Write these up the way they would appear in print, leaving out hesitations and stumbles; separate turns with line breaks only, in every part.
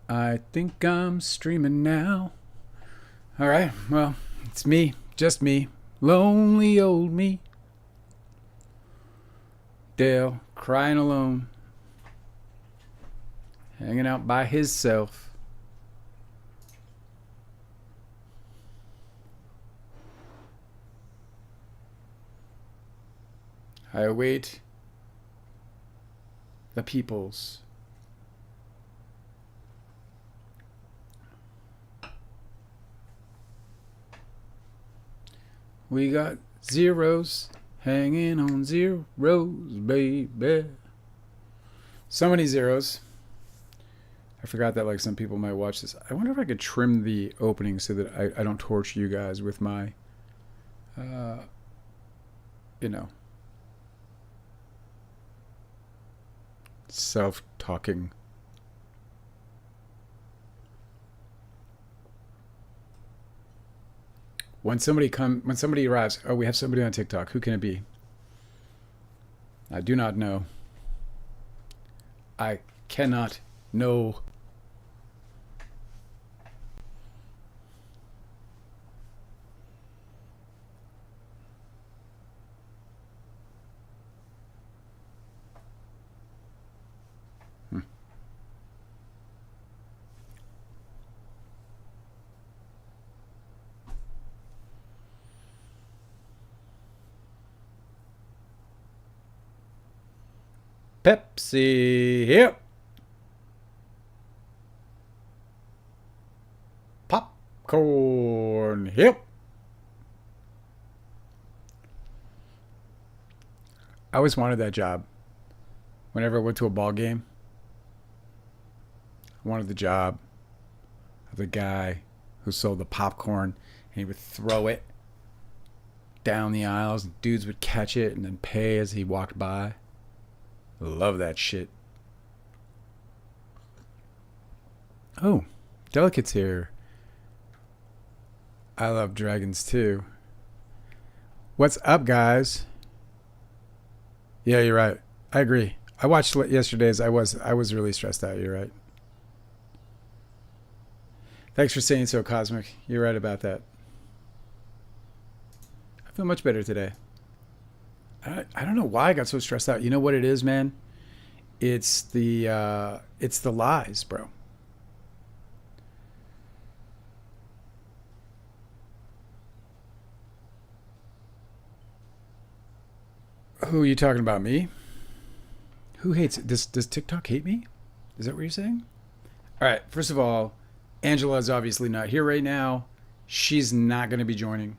I think I'm streaming now. All right, well, it's me, just me, lonely old me. Dale, crying alone, hanging out by himself. I await the peoples. We got zeros hanging on zeros, baby. So many zeros. I forgot that like some people might watch this. I wonder if I could trim the opening so that I don't torture you guys with my, uh, you know, self-talking. When somebody arrives, oh, we have somebody on TikTok. Who can it be? I do not know. I cannot know. Hmm. Pepsi, yep. Popcorn, yep. I always wanted that job. Whenever I went to a ball game, I wanted the job of the guy who sold the popcorn, and he would throw it down the aisles, and dudes would catch it and then pay as he walked by. Love that shit. Oh, Delicate's here. I love dragons too. What's up, guys? Yeah, you're right. I agree. I watched yesterday's. I was really stressed out. You're right. Thanks for saying so, Cosmic. You're right about that. I feel much better today. I don't know why I got so stressed out. You know what it is, man? It's the lies, bro. Who are you talking about? Me? Who hates it? Does TikTok hate me? Is that what you're saying? All right. First of all, Angela is obviously not here right now. She's not going to be joining.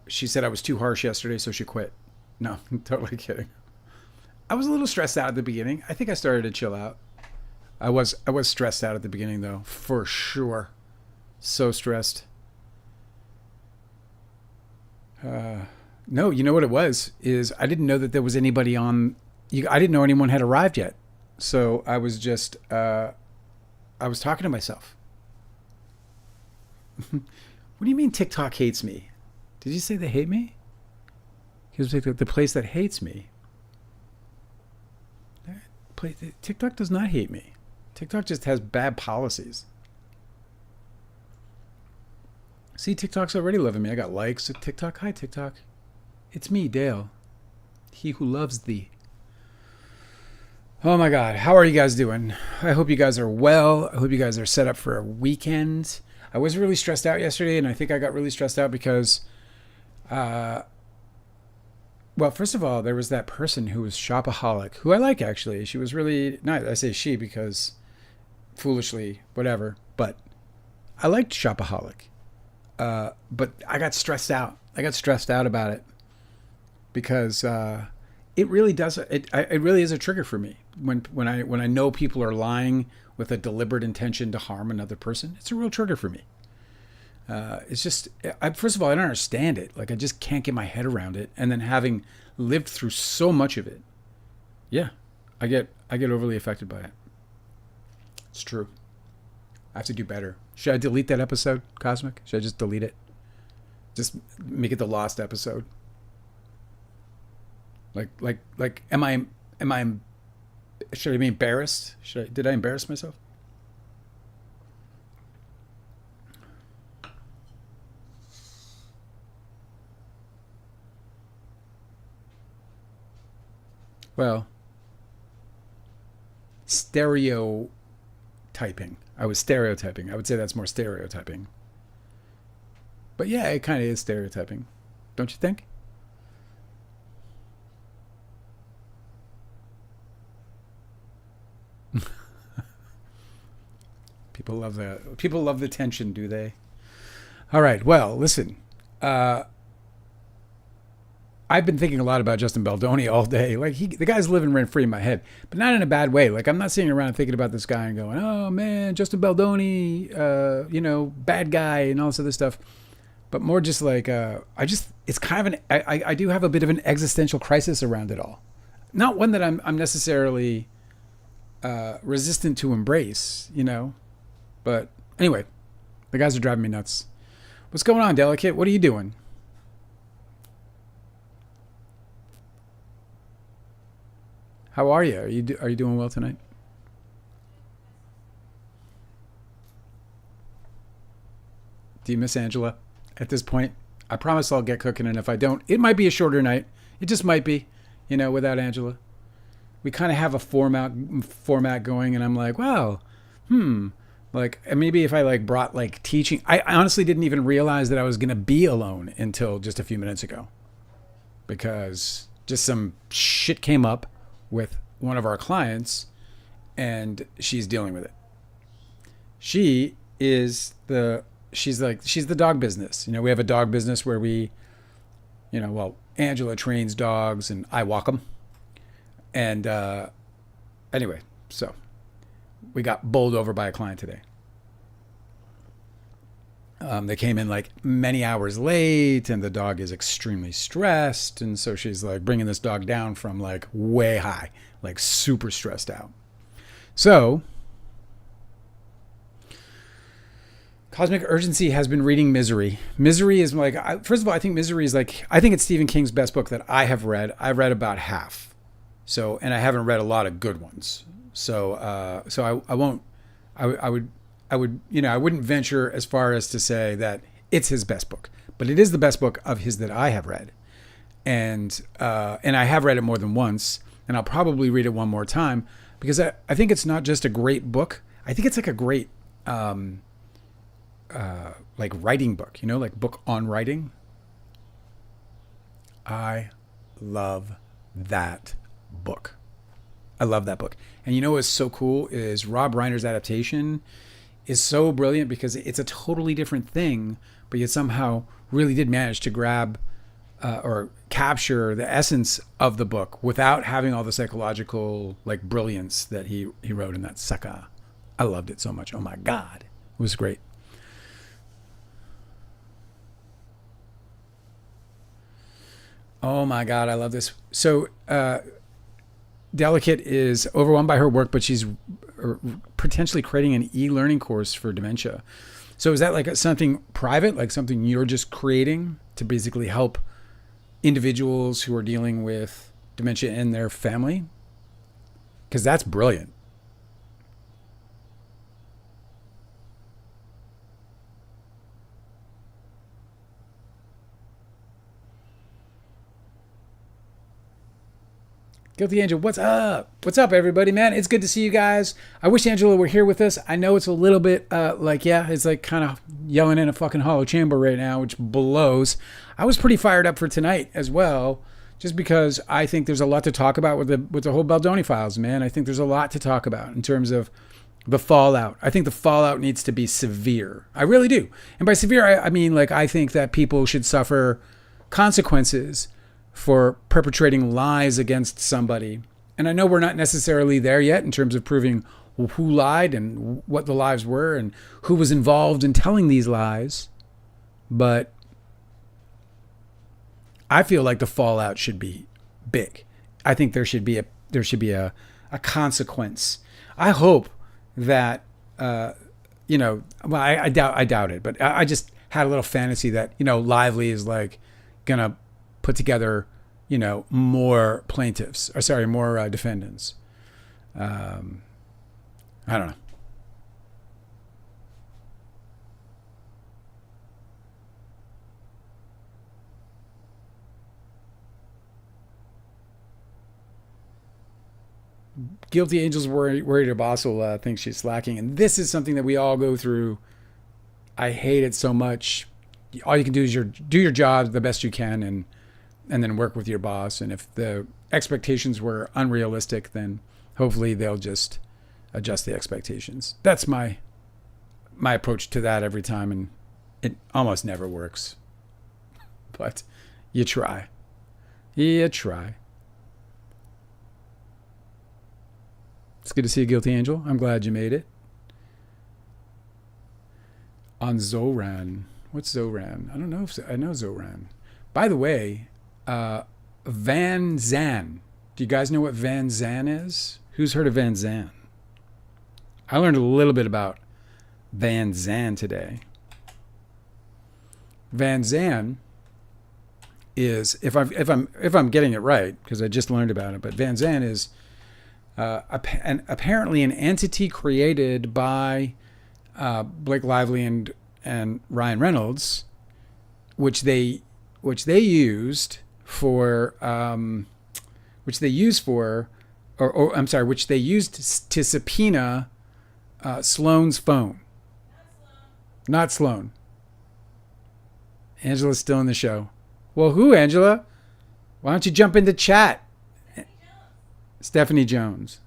She said I was too harsh yesterday, so she quit. No, I'm totally kidding. I was a little stressed out at the beginning. I think I started to chill out. I was stressed out at the beginning though, for sure. So stressed. Uh, no, you know what it was is I didn't know that there was anybody on. I didn't know anyone had arrived yet, so I was just I was talking to myself. What do you mean TikTok hates me? Did you say they hate me? Because the place that hates me. TikTok does not hate me. TikTok just has bad policies. See, TikTok's already loving me. I got likes at TikTok. Hi, TikTok. It's me, Dale. He who loves thee. Oh my God. How are you guys doing? I hope you guys are well. I hope you guys are set up for a weekend. I was really stressed out yesterday, and I think I got really stressed out because, uh, well, first of all, there was that person who was shopaholic, who I like actually. She was really nice. I say she because foolishly, whatever. But I liked shopaholic. But I got stressed out. I got stressed out about it because it really does. It really is a trigger for me when I know people are lying with a deliberate intention to harm another person. It's a real trigger for me. It's just, first of all, I don't understand it. Like I just can't get my head around it. And then having lived through so much of it, yeah, I get overly affected by it. It's true. I have to do better. Should I delete that episode, Cosmic? Should I just delete it? Just make it the lost episode. Like, am I? Should I be embarrassed? Did I embarrass myself? Well, stereotyping. I was stereotyping. I would say that's more stereotyping. But yeah, it kind of is stereotyping. Don't you think? People love that. People love the tension, do they? All right. Well, listen. Uh, I've been thinking a lot about Justin Baldoni all day. Like the guy's living rent free in my head, but not in a bad way. Like I'm not sitting around thinking about this guy and going, "Oh man, Justin Baldoni, bad guy," and all this other stuff. But more just like, it's kind of I do have a bit of an existential crisis around it all. Not one that I'm necessarily resistant to embrace. But anyway, the guys are driving me nuts. What's going on, Delicate? What are you doing? How are you? Are you doing well tonight? Do you miss Angela at this point? I promise I'll get cooking, and if I don't, it might be a shorter night. It just might be, without Angela. We kind of have a format going, and I'm like, wow, like maybe if I like brought like teaching. I honestly didn't even realize that I was gonna be alone until just a few minutes ago, because just some shit came up with one of our clients, and she's dealing with it. She is the she's the dog business. We have a dog business where Angela trains dogs and I walk them. And anyway, so we got bowled over by a client today. They came in like many hours late, and the dog is extremely stressed, and so she's like bringing this dog down from like way high, like super stressed out. So Cosmic Urgency has been reading Misery. Misery is like, first of all, I think Misery is like, I think it's Stephen King's best book that I have read. I've read about half. So, and I haven't read a lot of good ones. So I won't, I would, I wouldn't venture as far as to say that it's his best book, but it is the best book of his that I have read. And I have read it more than once, and I'll probably read it one more time because I think it's not just a great book. I think it's like a great, like writing book, like book on writing. I love that book. I love that book. And what's so cool is Rob Reiner's adaptation is so brilliant because it's a totally different thing, but yet somehow really did manage to grab or capture the essence of the book without having all the psychological like brilliance that he wrote in that sucker. I loved it so much. Oh my God. It was great. Oh my God, I love this. So Delicate is overwhelmed by her work, but she's potentially creating an e-learning course for dementia. So is that like something private, like something you're just creating to basically help individuals who are dealing with dementia in their family? Because that's brilliant. Guilty Angel, what's up? What's up, everybody, man? It's good to see you guys. I wish Angela were here with us. I know it's a little bit it's like kind of yelling in a fucking hollow chamber right now, which blows. I was pretty fired up for tonight as well, just because I think there's a lot to talk about with the whole Baldoni files, man. I think there's a lot to talk about in terms of the fallout. I think the fallout needs to be severe. I really do. And by severe, I mean, like, I think that people should suffer consequences for perpetrating lies against somebody. And I know we're not necessarily there yet in terms of proving who lied and what the lies were and who was involved in telling these lies. But I feel like the fallout should be big. I think there should be a consequence. I hope that I doubt it, but I just had a little fantasy that Lively is like gonna put together, more plaintiffs, or sorry, more defendants. I don't know. Guilty Angel's worried her boss will think she's slacking. And this is something that we all go through. I hate it so much. All you can do is do your job the best you can and then work with your boss. And if the expectations were unrealistic, then hopefully they'll just adjust the expectations. That's my approach to that every time, and it almost never works. But you try. You try. It's good to see you, Guilty Angel. I'm glad you made it. On Zoran. What's Zoran? I don't know if I know Zoran. By the way, Van Zan. Do you guys know what Van Zan is? Who's heard of Van Zan? I learned a little bit about Van Zan today. Van Zan is, if I'm getting it right, because I just learned about it, but Van Zan is apparently an entity created by Blake Lively and Ryan Reynolds, which they used for which they used to subpoena Sloane's phone. Not Sloane. Angela's still in the show. Well, who, Angela? Why don't you jump into chat? Stephanie Jones.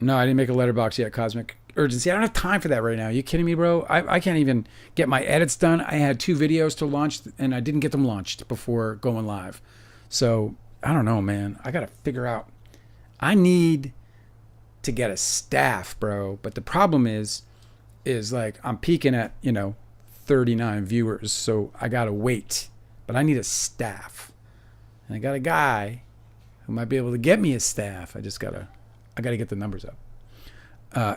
No, I didn't make a letterbox yet. Cosmic Urgency. I don't have time for that right now. Are you kidding me, bro? I can't even get my edits done. I had 2 videos to launch, and I didn't get them launched before going live. So, I don't know, man. I got to figure out. I need to get a staff, bro. But the problem is like I'm peaking at, 39 viewers. So, I got to wait. But I need a staff. And I got a guy who might be able to get me a staff. I got to get the numbers up.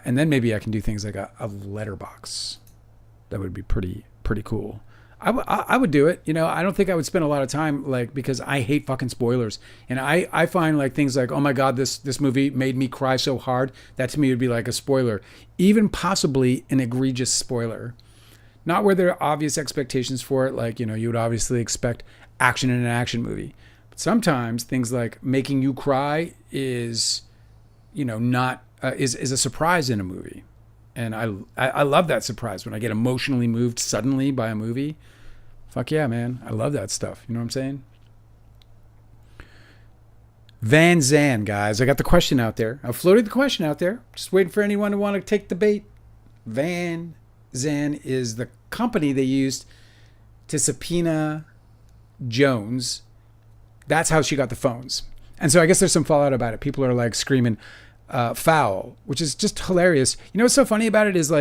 And then maybe I can do things like a letterbox. That would be pretty cool. I would do it. I don't think I would spend a lot of time, because I hate fucking spoilers. And I find things like, oh my God, this movie made me cry so hard. That to me would be like a spoiler. Even possibly an egregious spoiler. Not where there are obvious expectations for it. You would obviously expect action in an action movie. But sometimes things like making you cry is, not, is a surprise in a movie. And I love that surprise when I get emotionally moved suddenly by a movie. Fuck yeah, man. I love that stuff. You know what I'm saying? Van Zan, guys. I got the question out there. I floated the question out there. Just waiting for anyone to want to take the bait. Van Zan is the company they used to subpoena Jones. That's how she got the phones. And so I guess there's some fallout about it. People are screaming foul, which is just hilarious. What's so funny about it is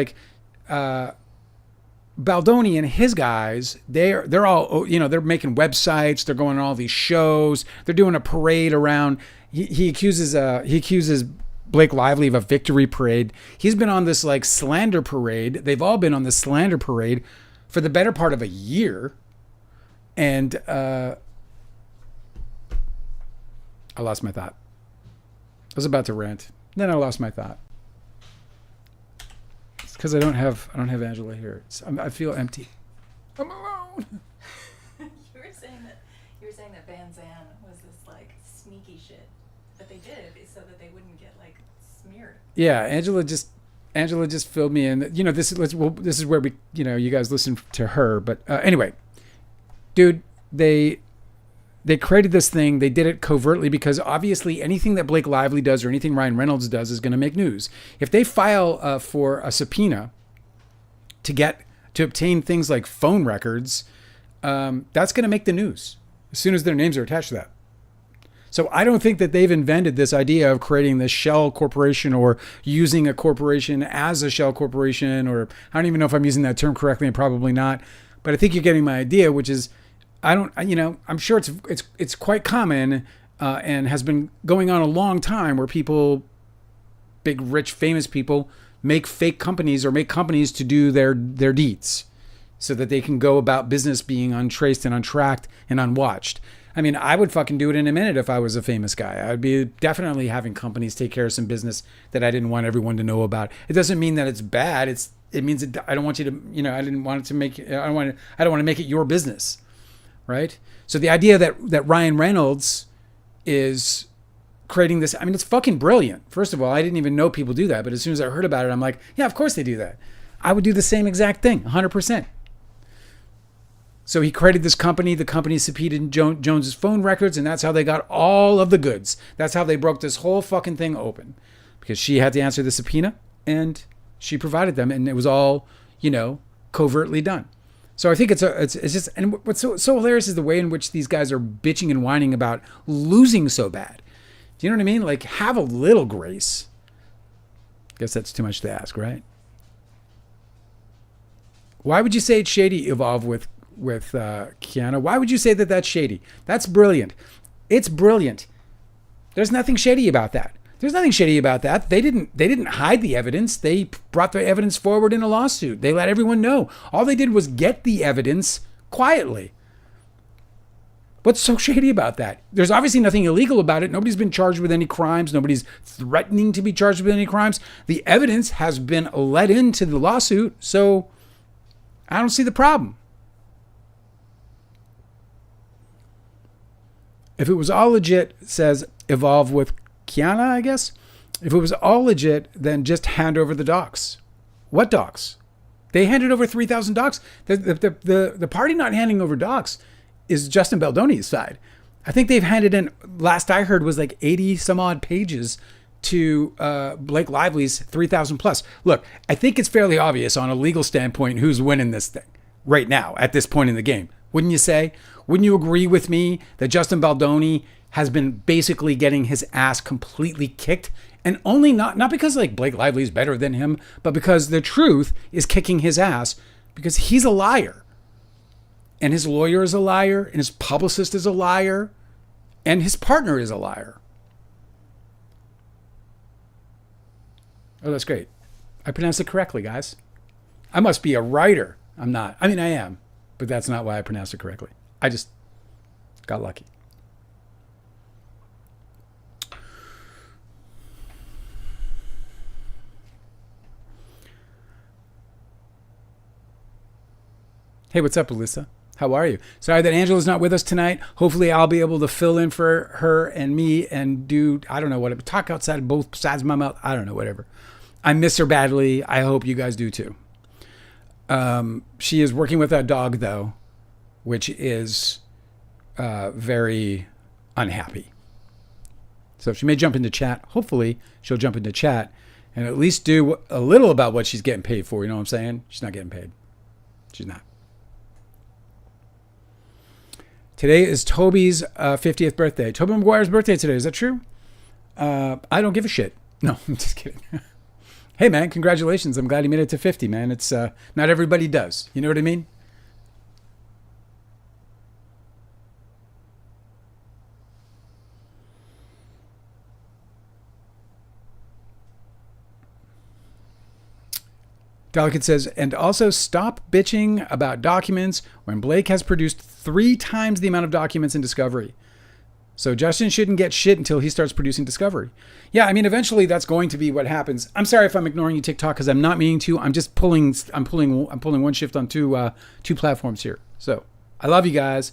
Baldoni and his guys, they're all, they're making websites, they're going on all these shows, they're doing a parade around. He accuses Blake Lively of a victory parade. He's been on this slander parade. They've all been on this slander parade for the better part of a year. And I lost my thought. I was about to rant. Then I lost my thought. It's because I don't have Angela here. I feel empty. I'm alone.
You were saying that Van Zan was this sneaky shit, but they did it so that they wouldn't get smeared.
Yeah, Angela just filled me in. This is where we you guys listen to her. But anyway, dude, they created this thing. They did it covertly because obviously anything that Blake Lively does or anything Ryan Reynolds does is going to make news. If they file for a subpoena to obtain things like phone records, that's going to make the news as soon as their names are attached to that. So I don't think that they've invented this idea of creating this shell corporation or using a corporation as a shell corporation, or I don't even know if I'm using that term correctly, and probably not. But I think you're getting my idea, which is I'm sure it's quite common and has been going on a long time where people, big, rich, famous people, make fake companies or make companies to do their deeds so that they can go about business being untraced and untracked and unwatched. I mean, I would fucking do it in a minute if I was a famous guy. I'd be definitely having companies take care of some business that I didn't want everyone to know about. It doesn't mean that it's bad. It means that I don't want you to, I didn't want it to make, I don't want to make it your business. Right? So the idea that Ryan Reynolds is creating this. I mean, it's fucking brilliant. First of all, I didn't even know people do that. But as soon as I heard about it, I'm like, yeah, of course they do that. I would do the same exact thing, 100%. So he created this company. The company subpoenaed Jones's phone records, and that's how they got all of the goods. That's how they broke this whole fucking thing open, because she had to answer the subpoena, and she provided them, and it was all, covertly done. So I think it's just, and what's so hilarious is the way in which these guys are bitching and whining about losing so bad. Do you know what I mean? Like, have a little grace. Guess that's too much to ask, right? Why would you say it's shady? Evolve with Kiana. Why would you say that that's shady? That's brilliant. It's brilliant. There's nothing shady about that. There's nothing shady about that. They didn't hide the evidence. They brought the evidence forward in a lawsuit. They let everyone know. All they did was get the evidence quietly. What's so shady about that? There's obviously nothing illegal about it. Nobody's been charged with any crimes. Nobody's threatening to be charged with any crimes. The evidence has been let into the lawsuit, so I don't see the problem. If it was all legit, says Evolve with Kiana, I guess. If it was all legit, then just hand over the docs. What docs? They handed over 3,000 docs. The party not handing over docs is Justin Baldoni's side. I think they've handed in, last I heard, was like 80 some odd pages to Blake Lively's 3,000 plus. Look, I think it's fairly obvious on a legal standpoint who's winning this thing right now at this point in the game. Wouldn't you say? Wouldn't you agree with me that Justin Baldoni has been basically getting his ass completely kicked? And only not because like Blake Lively is better than him, but because the truth is kicking his ass, because he's a liar. And his lawyer is a liar, and his publicist is a liar, and his partner is a liar. Oh, that's great. I pronounced it correctly, guys. I must be a writer. I'm not. I mean, I am, but that's not why I pronounced it correctly. I just got lucky. Hey, what's up, Alyssa? How are you? Sorry that Angela's not with us tonight. Hopefully I'll be able to fill in for her and me and do, I don't know what, talk outside both sides of my mouth. I don't know, whatever. I miss her badly. I hope you guys do too. She is working with a dog, though, which is very unhappy. So she may jump into chat. Hopefully she'll jump into chat and at least do a little about what she's getting paid for. You know what I'm saying? She's not getting paid. She's not. Today is Toby's 50th birthday. Toby Maguire's birthday today. Is that true? I don't give a shit. No, I'm just kidding. Hey, man, congratulations. I'm glad you made it to 50, man. It's not everybody does. You know what I mean? Delicate says, and also stop bitching about documents when Blake has produced 3 times the amount of documents in Discovery. So Justin shouldn't get shit until he starts producing Discovery. Yeah, I mean, eventually that's going to be what happens. I'm sorry if I'm ignoring you, TikTok, because I'm not meaning to. I'm just pulling one shift on two platforms here. So I love you guys.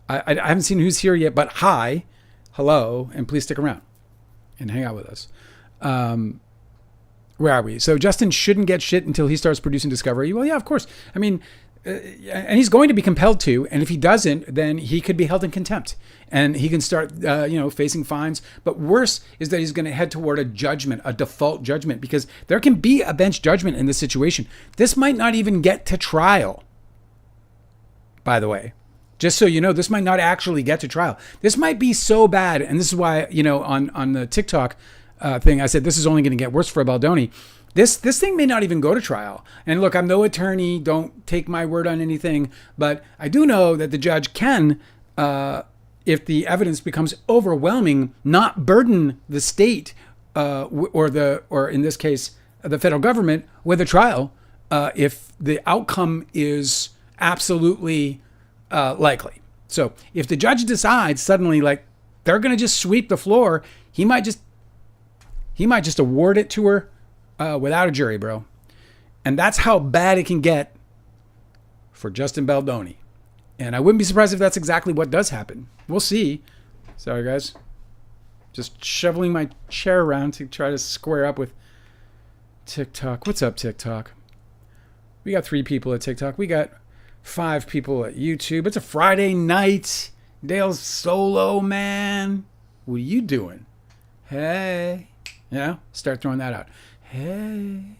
I haven't seen who's here yet, but hi, hello, and please stick around and hang out with us. Where are we? So Justin shouldn't get shit until he starts producing Discovery. Well, yeah, of course. I mean, and he's going to be compelled to. And if he doesn't, then he could be held in contempt, and he can start, facing fines. But worse is that he's going to head toward a judgment, a default judgment, because there can be a bench judgment in this situation. This might not even get to trial. By the way, just so you know, this might not actually get to trial. This might be so bad, and this is why on the TikTok thing, I said this is only going to get worse for Baldoni. This thing may not even go to trial. And look, I'm no attorney. Don't take my word on anything. But I do know that the judge can, if the evidence becomes overwhelming, not burden the state or in this case the federal government with a trial if the outcome is absolutely likely. So if the judge decides suddenly like they're going to just sweep the floor, he might just award it to her without a jury, bro. And that's how bad it can get for Justin Baldoni. And I wouldn't be surprised if that's exactly what does happen. We'll see. Sorry, guys. Just shoveling my chair around to try to square up with TikTok. What's up, TikTok? We got 3 people at TikTok. We got 5 people at YouTube. It's a Friday night. Dale's solo, man. What are you doing? Hey. You know, start throwing that out. Hey.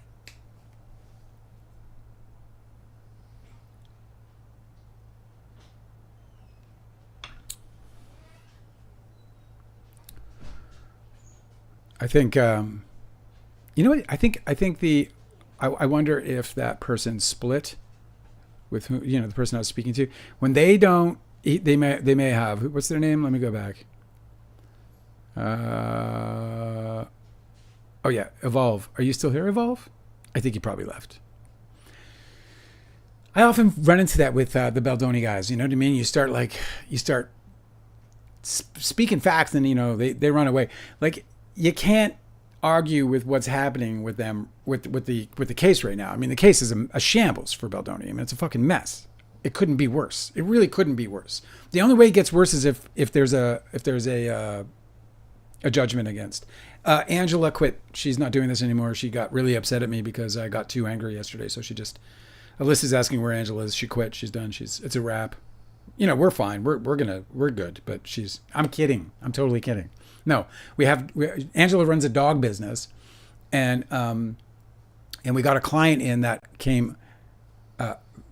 I think, you know what? I think I wonder if that person split with who, you know, the person I was speaking to. When they don't, they may have, what's their name? Let me go back. Oh yeah, Evolve. Are you still here, Evolve? I think you probably left. I often run into that with the Baldoni guys. You know what I mean? You start speaking facts, and you know they run away. Like, you can't argue with what's happening with them with the case right now. I mean, the case is a shambles for Baldoni. I mean, it's a fucking mess. It couldn't be worse. It really couldn't be worse. The only way it gets worse is if there's a judgment against. Angela quit. She's not doing this anymore. She got really upset at me because I got too angry yesterday. So Alyssa's asking where Angela is. She quit. She's done. It's a wrap. You know, we're fine. We're good. But I'm kidding. I'm totally kidding. No, Angela runs a dog business, and we got a client in that came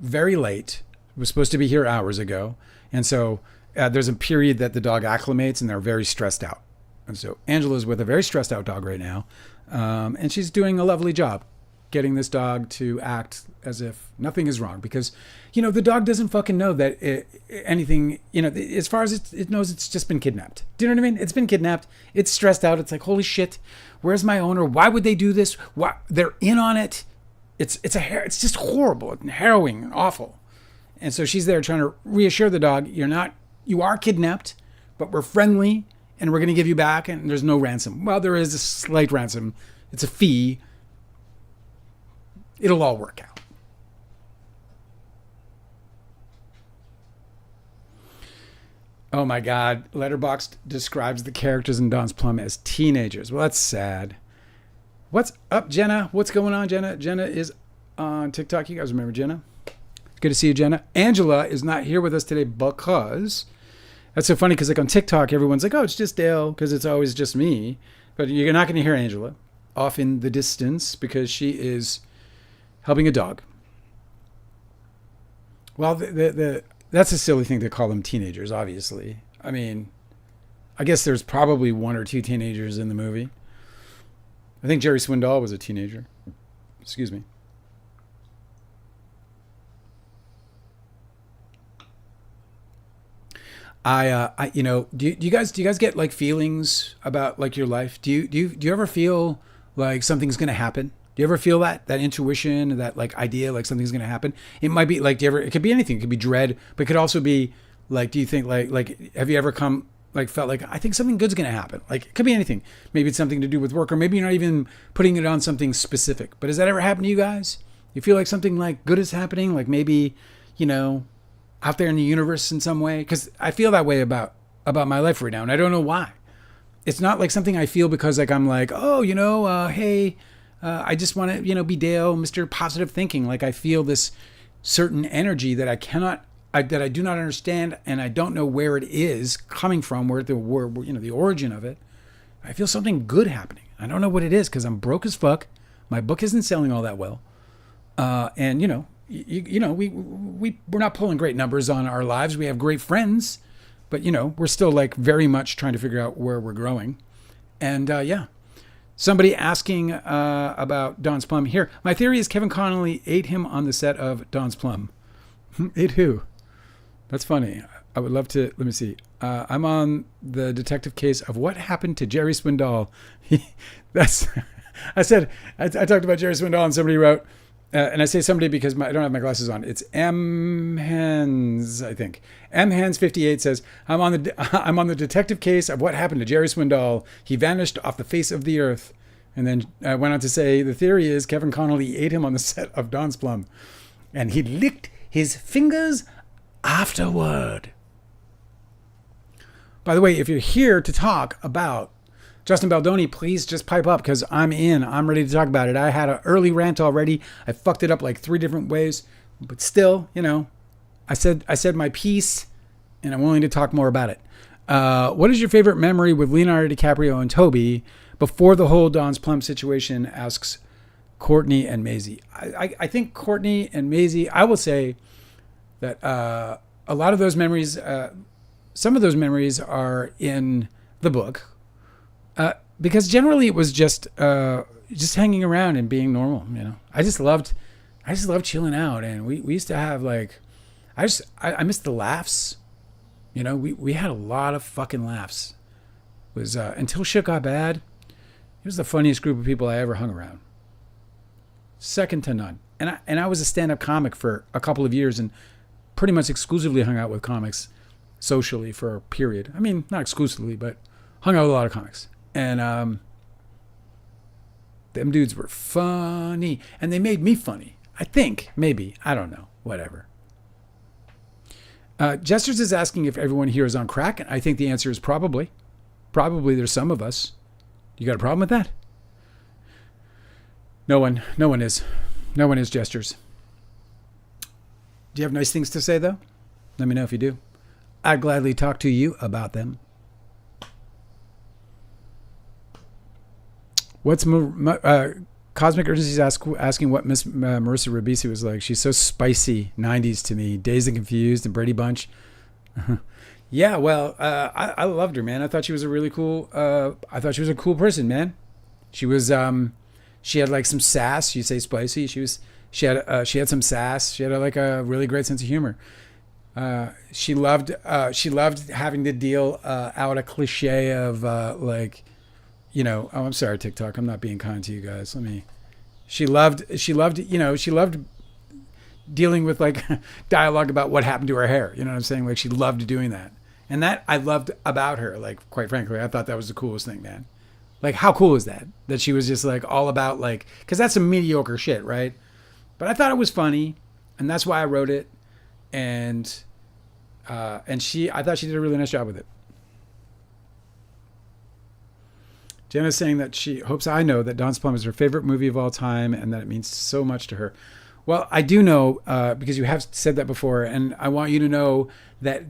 very late. Was supposed to be here hours ago, and so there's a period that the dog acclimates, and they're very stressed out. And so Angela's with a very stressed out dog right now, and she's doing a lovely job getting this dog to act as if nothing is wrong, because, you know, the dog doesn't fucking know that anything, you know, as far as it knows, it's just been kidnapped. Do you know what I mean? It's been kidnapped. It's stressed out. It's like, holy shit, where's my owner? Why would they do this? Why they're in on it? It's just horrible and harrowing and awful. And so she's there trying to reassure the dog, you are kidnapped, but we're friendly and we're going to give you back, and there's no ransom. Well, there is a slight ransom. It's a fee. It'll all work out. Oh my God. Letterboxd describes the characters in Don's Plum as teenagers. Well, that's sad. What's up, Jenna? What's going on, Jenna? Jenna is on TikTok. You guys remember Jenna? Good to see you, Jenna. Angela is not here with us today because... That's so funny, because like on TikTok, everyone's like, oh, it's just Dale, because it's always just me. But you're not going to hear Angela off in the distance because she is helping a dog. Well, that's a silly thing to call them teenagers, obviously. I mean, I guess there's probably 1 or 2 teenagers in the movie. I think Jerry Swindoll was a teenager. Excuse me. You know, do you guys get like feelings about like your life? Do you ever feel like something's going to happen? Do you ever feel that intuition, that like idea, like something's going to happen? It might be like, it could be anything. It could be dread, but it could also be like, do you think like, have you ever felt like, I think something good's going to happen? Like, it could be anything. Maybe it's something to do with work, or maybe you're not even putting it on something specific, but has that ever happened to you guys? You feel like something like good is happening? Like maybe, you know, out there in the universe in some way? Because I feel that way about my life right now, and I don't know why. It's not like something I feel because like I'm like, oh, you know, hey, I just want to, you know, be Dale, Mr. Positive Thinking. Like I feel this certain energy that I do not understand, and I don't know where it is coming from, where the origin of it. I feel something good happening. I don't know what it is because I'm broke as fuck. My book isn't selling all that well, and you know. You know, we're not pulling great numbers on our lives. We have great friends, but you know, we're still like very much trying to figure out where we're growing. And yeah, somebody asking about Don's Plum here. My theory is Kevin Connolly ate him on the set of Don's Plum. Ate who? That's funny. I would love to. Let me see. I'm on the detective case of what happened to Jerry Swindoll. I talked about Jerry Swindoll, and somebody wrote. And I say somebody because I don't have my glasses on. It's M Hands, I think. M Hands 58 says, I'm on the detective case of what happened to Jerry Swindoll. He vanished off the face of the earth. And then I went on to say, the theory is Kevin Connolly ate him on the set of Don's Plum, and he licked his fingers afterward. By the way, if you're here to talk about Justin Baldoni, please just pipe up because I'm in. I'm ready to talk about it. I had an early rant already. I fucked it up like 3 different ways, but still, I said my piece, and I'm willing to talk more about it. What is your favorite memory with Leonardo DiCaprio and Toby before the whole Don's Plum situation? Asks Courtney and Maisie. I think Courtney and Maisie, I will say that a lot of those memories, some of those memories are in the book. Because generally it was just hanging around and being normal, I just loved chilling out, and we used to have like, I missed the laughs, we had a lot of fucking laughs. It was until shit got bad. It was the funniest group of people I ever hung around, second to none. And I was a stand-up comic for a couple of years and pretty much exclusively hung out with comics socially for a period. I mean, not exclusively, but hung out with a lot of comics. And them dudes were funny, and they made me funny. I think, maybe, I don't know, whatever. Jesters is asking if everyone here is on crack, and I think the answer is probably. Probably there's some of us. You got a problem with that? No one is. No one is, Jesters. Do you have nice things to say, though? Let me know if you do. I'd gladly talk to you about them. What's Cosmic Urgencies asking what Miss Marissa Ribisi was like? She's so spicy, 90s to me. Dazed and Confused and Brady Bunch. Yeah, well, I loved her, man. I thought she was a really cool. I thought she was a cool person, man. She was. She had like some sass. You say spicy. She had some sass. She had like a really great sense of humor. She loved having to deal out a cliche of like. Oh, I'm sorry, TikTok. I'm not being kind to you guys. She loved dealing with like dialogue about what happened to her hair. You know what I'm saying? Like she loved doing that. And that I loved about her. Like, quite frankly, I thought that was the coolest thing, man. Like, how cool is that? That she was just like all about like, cause that's some mediocre shit, right? But I thought it was funny, and that's why I wrote it. And I thought she did a really nice job with it. Jenna's saying that she hopes I know that Don's Plum is her favorite movie of all time and that it means so much to her. Well, I do know because you have said that before, and I want you to know that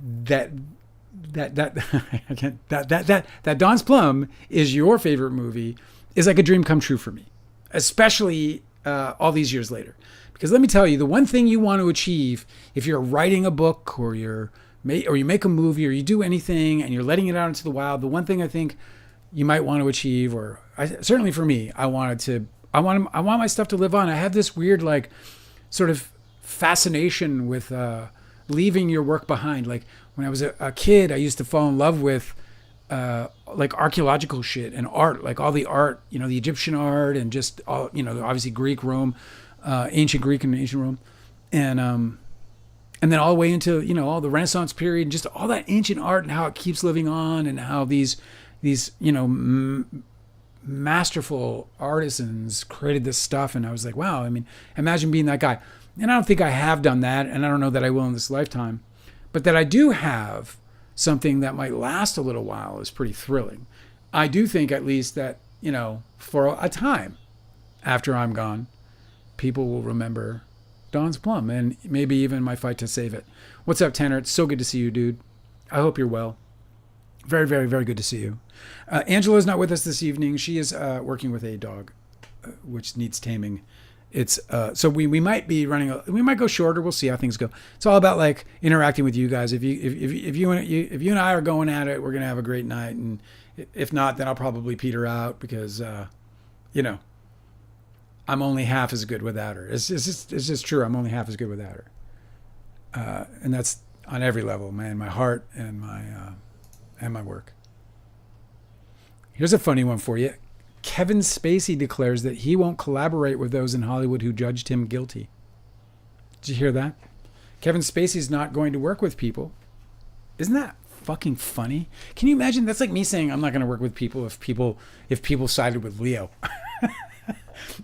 Don's Plum is your favorite movie is like a dream come true for me, especially all these years later. Because let me tell you, the one thing you want to achieve if you're writing a book or you make a movie or you do anything and you're letting it out into the wild, the one thing I think you might want to achieve, certainly for me, I want my stuff to live on. I have this weird, like, sort of fascination with leaving your work behind. Like when I was a kid, I used to fall in love with like archaeological shit and art, like all the art, the Egyptian art and just all, obviously Greek, Rome, ancient Greek and ancient Rome, and then all the way into all the Renaissance period and just all that ancient art and how it keeps living on and how these masterful artisans created this stuff. And I was like, wow, I mean, imagine being that guy. And I don't think I have done that. And I don't know that I will in this lifetime, but that I do have something that might last a little while is pretty thrilling. I do think at least that, for a time after I'm gone, people will remember Don's Plum and maybe even my fight to save it. What's up, Tanner? It's so good to see you, dude. I hope you're well. Very, very, very good to see you. Angela's not with us this evening. She is working with a dog, which needs taming. It's so we might be running. We might go shorter. We'll see how things go. It's all about like interacting with you guys. If you and I are going at it, we're gonna have a great night. And if not, then I'll probably peter out because I'm only half as good without her. It's just true. I'm only half as good without her, and that's on every level, man. My heart and my work. Here's a funny one for you. Kevin Spacey declares that he won't collaborate with those in Hollywood who judged him guilty. Did you hear that? Kevin Spacey's not going to work with people. Isn't that fucking funny? Can you imagine? That's like me saying I'm not going to work with people if people sided with Leo.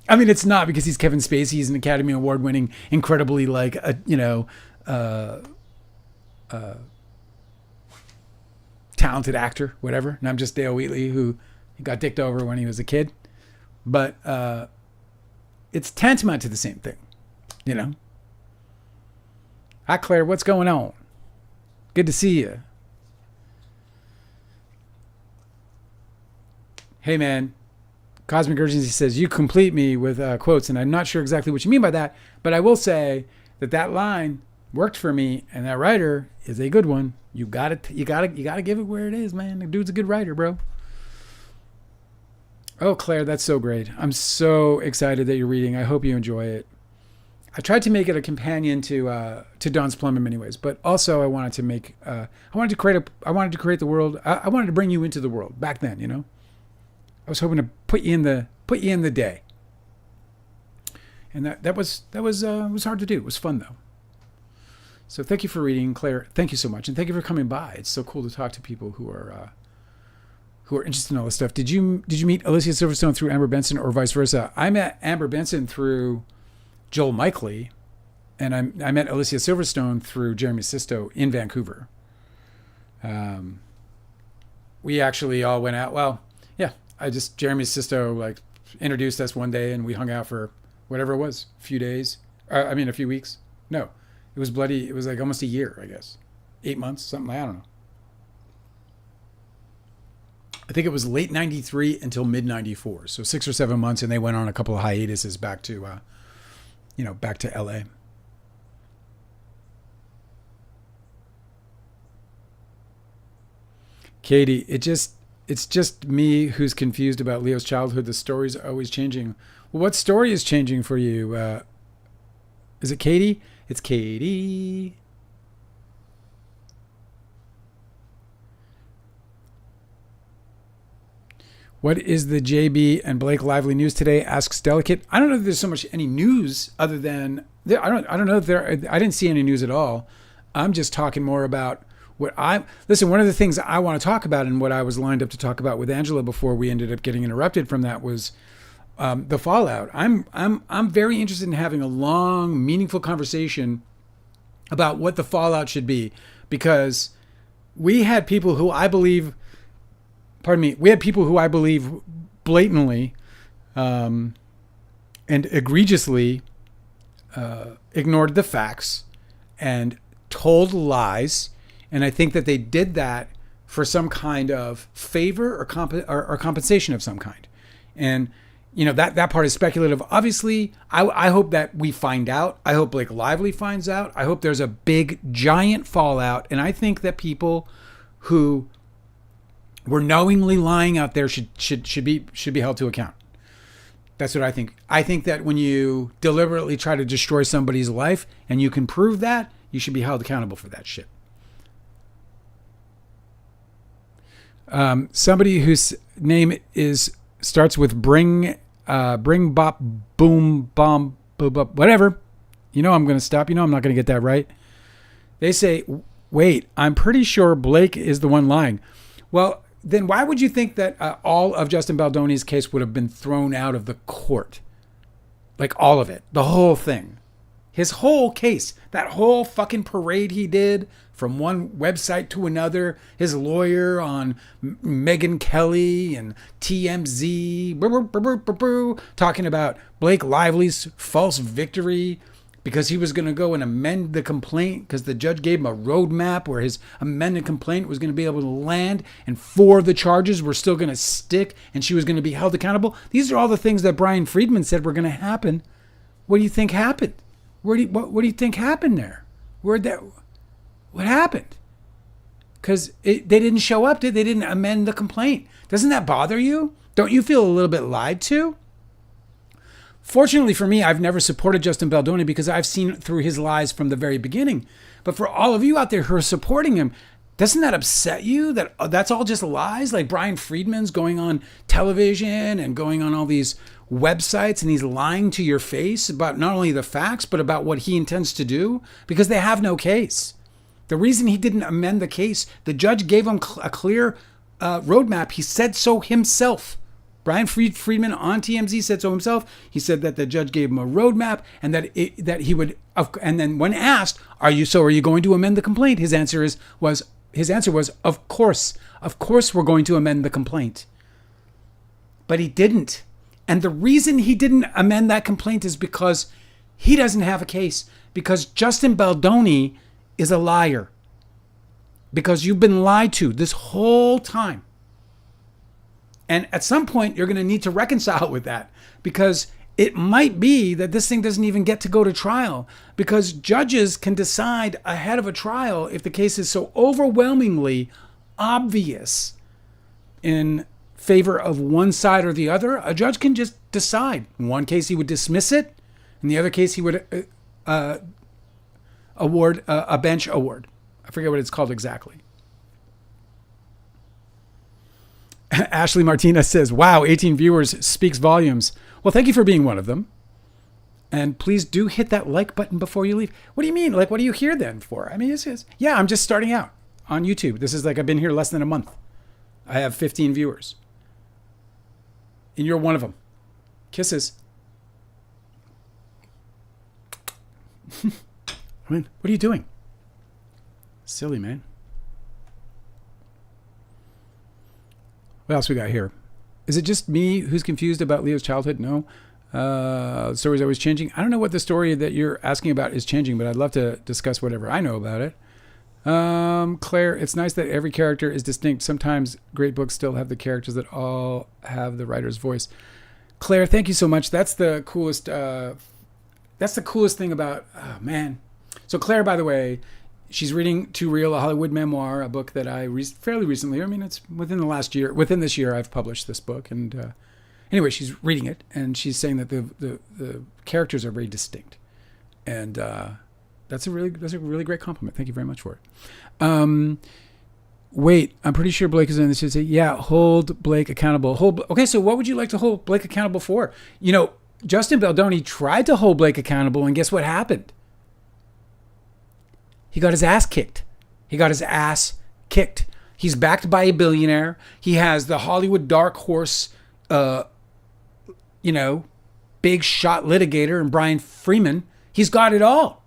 I mean, it's not because he's Kevin Spacey. He's an Academy Award winning, incredibly like talented actor, whatever. And I'm just Dale Wheatley, who, He got dicked over when he was a kid. But it's tantamount to the same thing, you know? Hi, Claire. What's going on? Good to see you. Hey, man. Cosmic Urgency says, you complete me with quotes, and I'm not sure exactly what you mean by that, but I will say that line worked for me, and that writer is a good one. You gotta give it where it is, man. The dude's a good writer, bro. Oh, Claire, that's so great. I'm so excited that you're reading. I hope you enjoy it. I tried to make it a companion to Dawn's Plum in many ways, but also I wanted to create the world. I wanted to bring you into the world back then, you know. I was hoping to put you in the day, and that was hard to do. It was fun though. So thank you for reading, Claire. Thank you so much, and thank you for coming by. It's so cool to talk to people who are interested in all this stuff. Did you meet Alicia Silverstone through Amber Benson or vice versa? I met Amber Benson through Joel Micheley, and I met Alicia Silverstone through Jeremy Sisto in Vancouver. We actually all went out. Well, yeah. Jeremy Sisto like introduced us one day and we hung out for whatever it was, a few weeks. No, it was like almost a year, I guess. 8 months, something, I don't know. I think it was late 93 until mid 94. So 6 or 7 months. And they went on a couple of hiatuses back to LA. Katie, it's just me who's confused about Leo's childhood. The stories are always changing. Well, what story is changing for you? Is it Katie? It's Katie. What is the JB and Blake Lively news today? Asks Delicate. I don't know if there's so much any news other than I don't know if I didn't see any news at all. I'm just talking more about one of the things I want to talk about and what I was lined up to talk about with Angela before we ended up getting interrupted from that was the fallout. I'm very interested in having a long, meaningful conversation about what the fallout should be, because we had people who I believe blatantly and egregiously ignored the facts and told lies. And I think that they did that for some kind of favor or compensation of some kind. And, you know, that part is speculative. Obviously, I hope that we find out. I hope Blake Lively finds out. I hope there's a big, giant fallout. And I think that people who were knowingly lying out there should be held to account. That's what I think. I think that when you deliberately try to destroy somebody's life and you can prove that, you should be held accountable for that shit. Somebody whose name starts with bring bop boom bomb boop up whatever. You know I'm going to stop. You know I'm not going to get that right. They say, wait, I'm pretty sure Blake is the one lying. Well, then why would you think that all of Justin Baldoni's case would have been thrown out of the court? Like all of it, the whole thing. His whole case, that whole fucking parade he did from one website to another, his lawyer on Megyn Kelly and TMZ, talking about Blake Lively's false victory because he was going to go and amend the complaint because the judge gave him a roadmap where his amended complaint was going to be able to land and 4 of the charges were still going to stick and she was going to be held accountable. These are all the things that Brian Friedman said were going to happen. What do you think happened? What do you think happened there? What happened? Because they didn't show up, they didn't amend the complaint. Doesn't that bother you? Don't you feel a little bit lied to? Fortunately for me, I've never supported Justin Baldoni because I've seen through his lies from the very beginning. But for all of you out there who are supporting him, doesn't that upset you that that's all just lies? Like Brian Friedman's going on television and going on all these websites and he's lying to your face about not only the facts, but about what he intends to do because they have no case. The reason he didn't amend the case, the judge gave him a clear roadmap. He said so himself. Brian Friedman on TMZ said so himself. He said that the judge gave him a roadmap and that he would. And then when asked, "Are you going to amend the complaint?" His answer was, "Of course, we're going to amend the complaint." but he didn't. And the reason he didn't amend that complaint is because he doesn't have a case. Because Justin Baldoni is a liar. Because you've been lied to this whole time. And at some point, you're going to need to reconcile with that. Because it might be that this thing doesn't even get to go to trial. Because judges can decide ahead of a trial if the case is so overwhelmingly obvious in favor of one side or the other. A judge can just decide. In one case, he would dismiss it. In the other case, he would award a bench award. I forget what it's called exactly. Ashley Martinez says, wow, 18 viewers speaks volumes. Well, thank you for being one of them. And please do hit that like button before you leave. What do you mean? Like, what are you here then for? I mean, yeah, I'm just starting out on YouTube. This is like, I've been here less than a month. I have 15 viewers. And you're one of them. Kisses. I mean, what are you doing? Silly, man. What else we got here? Is it just me who's confused about Leo's childhood? No. The story's always changing. I don't know what the story that you're asking about is changing, but I'd love to discuss whatever I know about it. Claire, it's nice that every character is distinct. Sometimes great books still have the characters that all have the writer's voice. Claire, thank you so much. That's the coolest. That's the coolest thing about. Oh man. So Claire, by the way, she's reading Too Real, a Hollywood memoir, a book that I fairly recently. I mean, it's within the last year. Within this year, I've published this book, and anyway, she's reading it, and she's saying that the characters are very distinct, and that's a really great compliment. Thank you very much for it. Wait, I'm pretty sure Blake is in this. Should say, yeah, hold Blake accountable. Okay, so what would you like to hold Blake accountable for? You know, Justin Baldoni tried to hold Blake accountable, and guess what happened? He got his ass kicked. He's backed by a billionaire. He has the Hollywood dark horse, big shot litigator and Brian Freeman. He's got it all.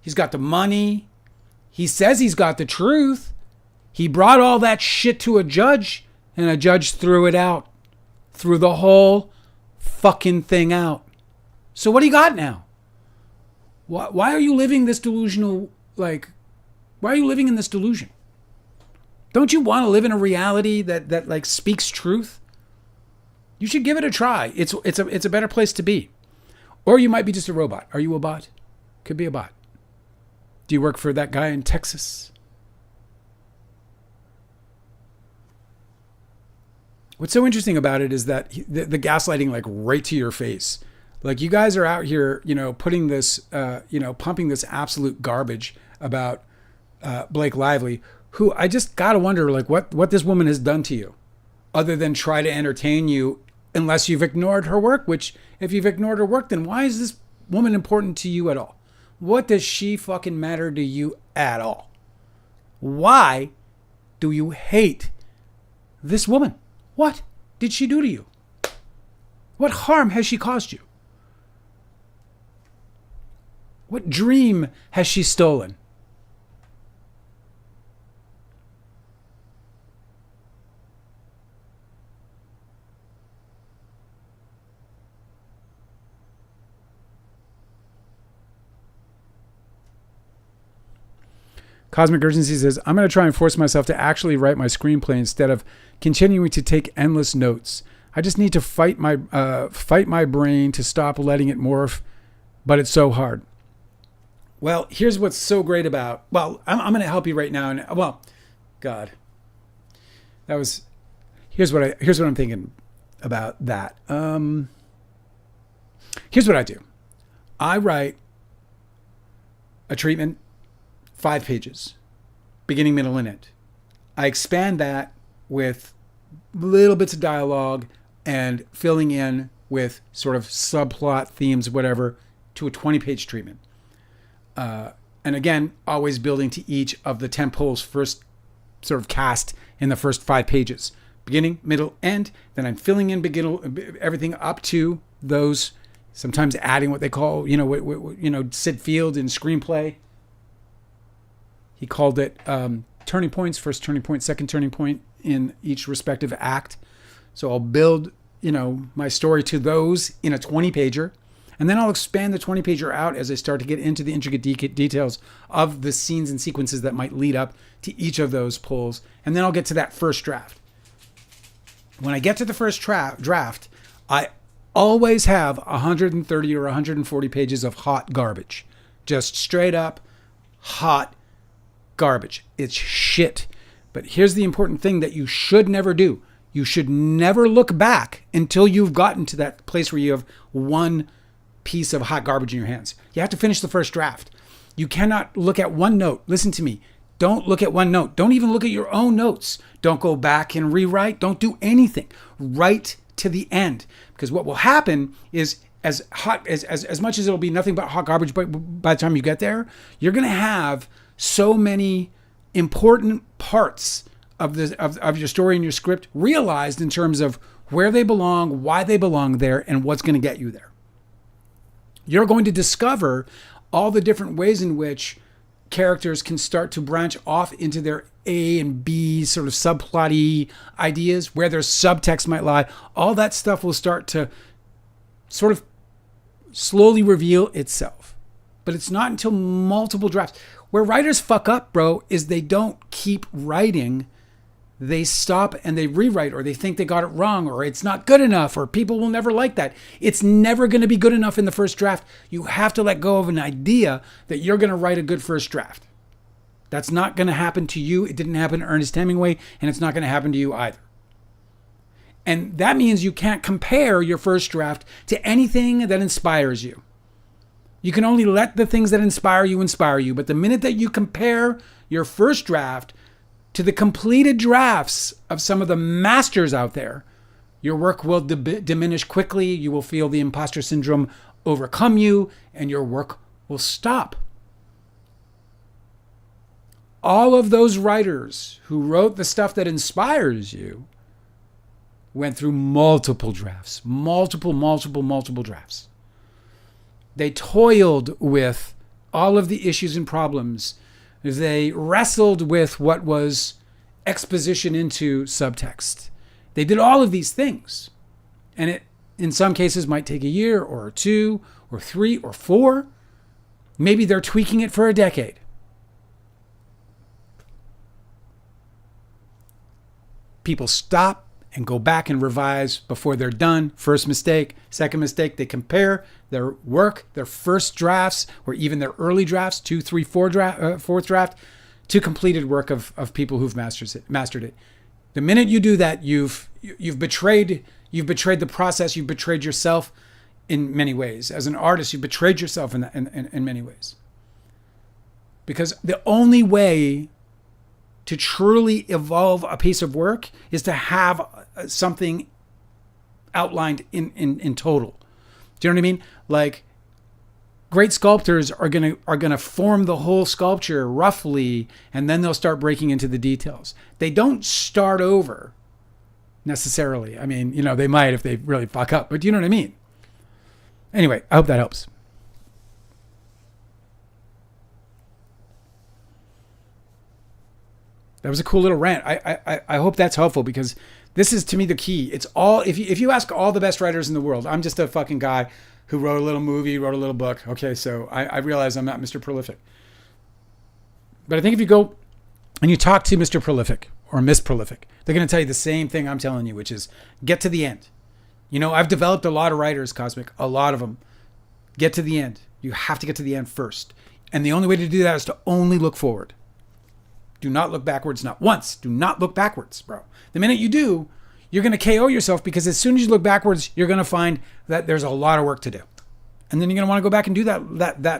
He's got the money. He says he's got the truth. He brought all that shit to a judge, and a judge threw it out. Threw the whole fucking thing out. So what do you got now? Why are you living this delusional, why are you living in this delusion? Don't you want to live in a reality that speaks truth? You should give it a try. It's a better place to be. Or you might be just a robot. Are you a bot? Could be a bot. Do you work for that guy in Texas? What's so interesting about it is that the gaslighting, right to your face. You guys are out here, putting this, pumping this absolute garbage about Blake Lively, who I just got to wonder, what this woman has done to you other than try to entertain you, unless you've ignored her work, which if you've ignored her work, then why is this woman important to you at all? What does she fucking matter to you at all? Why do you hate this woman? What did she do to you? What harm has she caused you? What dream has she stolen? Cosmic Urgency says, I'm going to try and force myself to actually write my screenplay instead of continuing to take endless notes. I just need to fight my brain to stop letting it morph, but it's so hard. Well, here's what's so great about, I'm going to help you right now. And God, here's what I'm thinking about that. Here's what I do. I write a treatment, 5 pages, beginning, middle, and end. I expand that with little bits of dialogue and filling in with sort of subplot themes, whatever, to a 20-page treatment. And again, always building to each of the tempoles first sort of cast in the first 5 pages. Beginning, middle, end. Then I'm filling in everything up to those, sometimes adding what they call, Sid Field in screenplay. He called it turning points, first turning point, second turning point in each respective act. So I'll build, my story to those in a 20 pager. And then I'll expand the 20 pager out as I start to get into the intricate details of the scenes and sequences that might lead up to each of those pulls. And then I'll get to that first draft. When I get to the first draft, I always have 130 or 140 pages of hot garbage. Just straight up hot garbage. It's shit. But here's the important thing that you should never do. You should never look back until you've gotten to that place where you have one piece of hot garbage in your hands. You have to finish the first draft. You cannot look at one note. Listen to me. Don't look at one note. Don't even look at your own notes. Don't go back and rewrite. Don't do anything. Write to the end. Because what will happen is as much as it'll be nothing but hot garbage by the time you get there, you're going to have so many important parts of your story and your script realized in terms of where they belong, why they belong there, and what's going to get you there. You're going to discover all the different ways in which characters can start to branch off into their A and B sort of subplotty ideas, where their subtext might lie. All that stuff will start to sort of slowly reveal itself. But it's not until multiple drafts. Where writers fuck up, bro, is they don't keep writing. They stop and they rewrite, or they think they got it wrong, or it's not good enough, or people will never like that. It's never going to be good enough in the first draft. You have to let go of an idea that you're going to write a good first draft. That's not going to happen to you. It didn't happen to Ernest Hemingway, and it's not going to happen to you either. And that means you can't compare your first draft to anything that inspires you. You can only let the things that inspire you, but the minute that you compare your first draft to the completed drafts of some of the masters out there, your work will diminish quickly. You will feel the imposter syndrome overcome you, and your work will stop. All of those writers who wrote the stuff that inspires you went through multiple drafts, multiple drafts. They toiled with all of the issues and problems. They wrestled with what was exposition into subtext. They did all of these things. And it, in some cases, might take a year or two or three or four. Maybe they're tweaking it for a decade. People stop and go back and revise before they're done. First mistake. Second mistake, they compare their work, their first drafts, or even their early drafts, 2, 3, 4 fourth draft, to completed work of people who've mastered it. The minute you do that, you've betrayed the process. You've betrayed yourself in many ways. As an artist, you've betrayed yourself in many ways. Because the only way to truly evolve a piece of work is to have something outlined in total. Do you know what I mean? Like, great sculptors are gonna form the whole sculpture roughly, and then they'll start breaking into the details. They don't start over necessarily. I mean, they might if they really fuck up, but you know what I mean? Anyway, I hope that helps. That was a cool little rant. I hope that's helpful, because this is, to me, the key. It's all, if you ask all the best writers in the world, I'm just a fucking guy who wrote a little movie, wrote a little book. Okay, so I realize I'm not Mr. Prolific. But I think if you go and you talk to Mr. Prolific or Miss Prolific, they're going to tell you the same thing I'm telling you, which is get to the end. I've developed a lot of writers, Cosmic, a lot of them. Get to the end. You have to get to the end first. And the only way to do that is to only look forward. Do not look backwards, not once. Do not look backwards, bro. The minute you do, you're going to KO yourself, because as soon as you look backwards, you're going to find that there's a lot of work to do. And then you're going to want to go back and do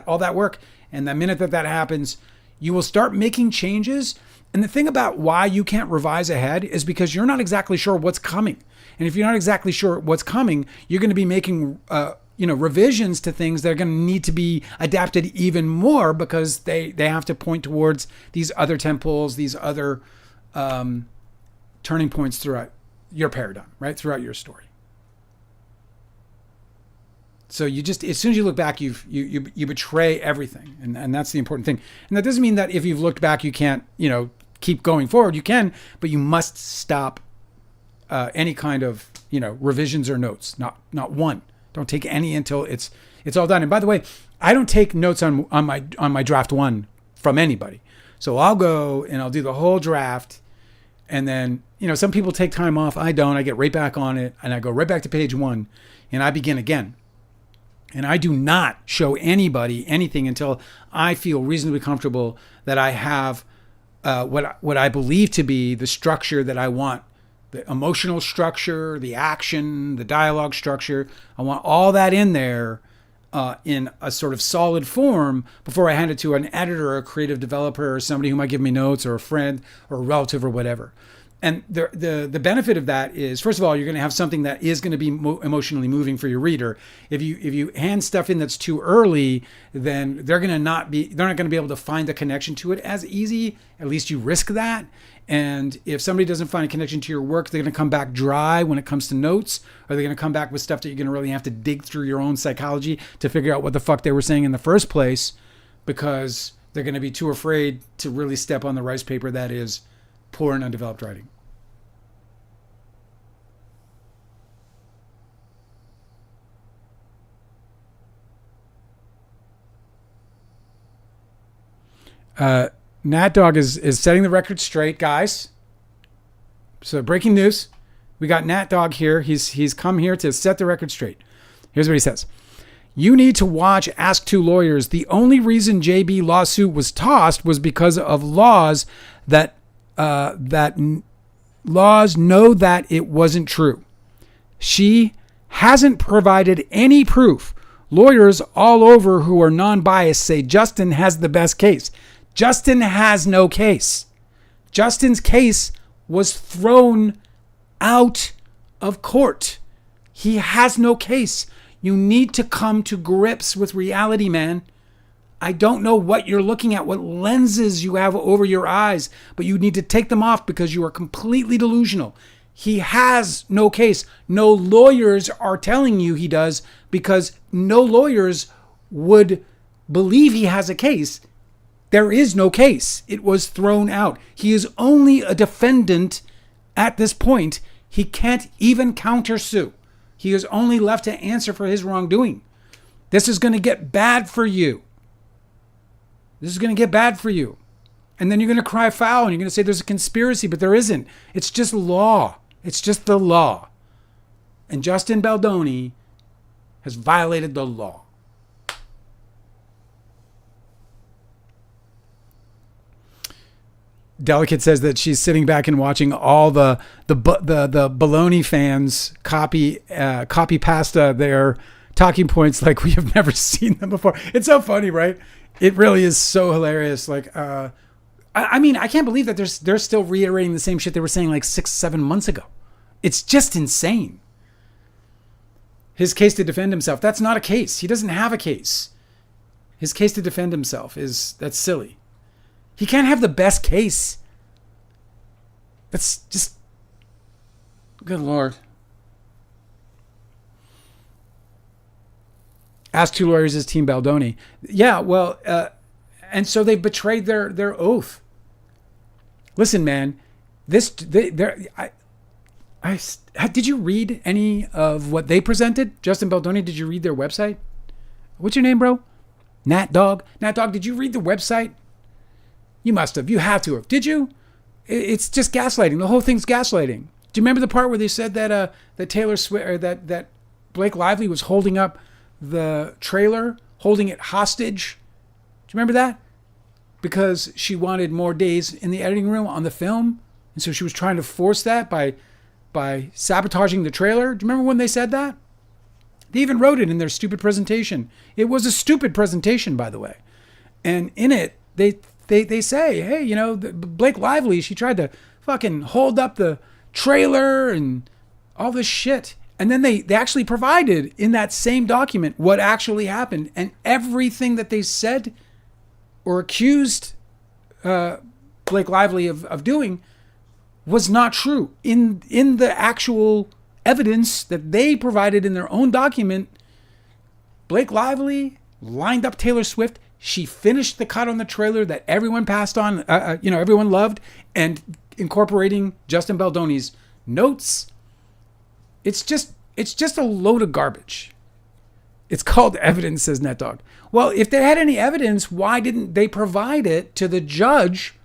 all that work. And the minute that happens, you will start making changes. And the thing about why you can't revise ahead is because you're not exactly sure what's coming. And if you're not exactly sure what's coming, you're going to be making revisions to things that are going to need to be adapted even more, because they have to point towards these other temples, these other turning points throughout your paradigm, right? Throughout your story. So you just, as soon as you look back, you betray everything. And that's the important thing. And that doesn't mean that if you've looked back, you can't, keep going forward. You can, but you must stop any kind of revisions or notes. Not one. Don't take any until it's all done. And by the way, I don't take notes on my draft one from anybody. So I'll go and I'll do the whole draft. And then, some people take time off. I don't. I get right back on it and I go right back to page one and I begin again. And I do not show anybody anything until I feel reasonably comfortable that I have what I believe to be the structure that I want, the emotional structure, the action, the dialogue structure. I want all that in there in a sort of solid form before I hand it to an editor or a creative developer or somebody who might give me notes or a friend or a relative or whatever. And the benefit of that is, first of all, you're going to have something that is going to be emotionally moving for your reader. If you hand stuff in that's too early, then they're not going to be able to find a connection to it as easy. At least you risk that. And if somebody doesn't find a connection to your work, they're going to come back dry when it comes to notes, or they're going to come back with stuff that you're going to really have to dig through your own psychology to figure out what the fuck they were saying in the first place, because they're going to be too afraid to really step on the rice paper that is poor and undeveloped writing. Nat Dog is setting the record straight, guys. So breaking news. We got Nat Dog here. He's come here to set the record straight. Here's what he says. You need to watch Ask Two Lawyers. The only reason JB lawsuit was tossed was because of laws that laws know that it wasn't true. She hasn't provided any proof. Lawyers all over who are non-biased say Justin has the best case. Justin has no case. Justin's case was thrown out of court. He has no case. You need to come to grips with reality, man. I don't know what you're looking at, what lenses you have over your eyes, but you need to take them off because you are completely delusional. He has no case. No lawyers are telling you he does, because no lawyers would believe he has a case. There is no case. It was thrown out. He is only a defendant at this point. He can't even countersue. He is only left to answer for his wrongdoing. This is going to get bad for you. This is going to get bad for you. And then you're going to cry foul and you're going to say there's a conspiracy, but there isn't. It's just law. It's just the law. And Justin Baldoni has violated the law. Delicate says that she's sitting back and watching all the Baldoni fans copy pasta their talking points like we have never seen them before. It's so funny, right? It really is so hilarious. Like, I mean, I can't believe that they're still reiterating the same shit they were saying like 6-7 months ago. It's just insane. His case to defend himself. That's not a case. He doesn't have a case. His case to defend himself that's silly. He can't have the best case. That's just, good Lord. Ask Two Lawyers is Team Baldoni. Yeah, well, and so they betrayed their oath. Listen, man, did you read any of what they presented? Justin Baldoni, did you read their website? What's your name, bro? Nat Dog. Nat Dog, did you read the website? You must have. You have to have. Did you? It's just gaslighting. The whole thing's gaslighting. Do you remember the part where they said that Taylor Swift, or that Blake Lively was holding up the trailer, holding it hostage? Do you remember that? Because she wanted more days in the editing room on the film, and so she was trying to force that by sabotaging the trailer. Do you remember when they said that? They even wrote it in their stupid presentation. It was a stupid presentation, by the way. And in it, they say, hey, Blake Lively, she tried to fucking hold up the trailer and all this shit. And then they actually provided in that same document what actually happened. And everything that they said or accused Blake Lively of doing was not true. In the actual evidence that they provided in their own document, Blake Lively lined up Taylor Swift. She finished the cut on the trailer that everyone passed on, everyone loved, and incorporating Justin Baldoni's notes It's just a load of garbage. It's called evidence, says NetDog. Well, if they had any evidence, why didn't they provide it to the judge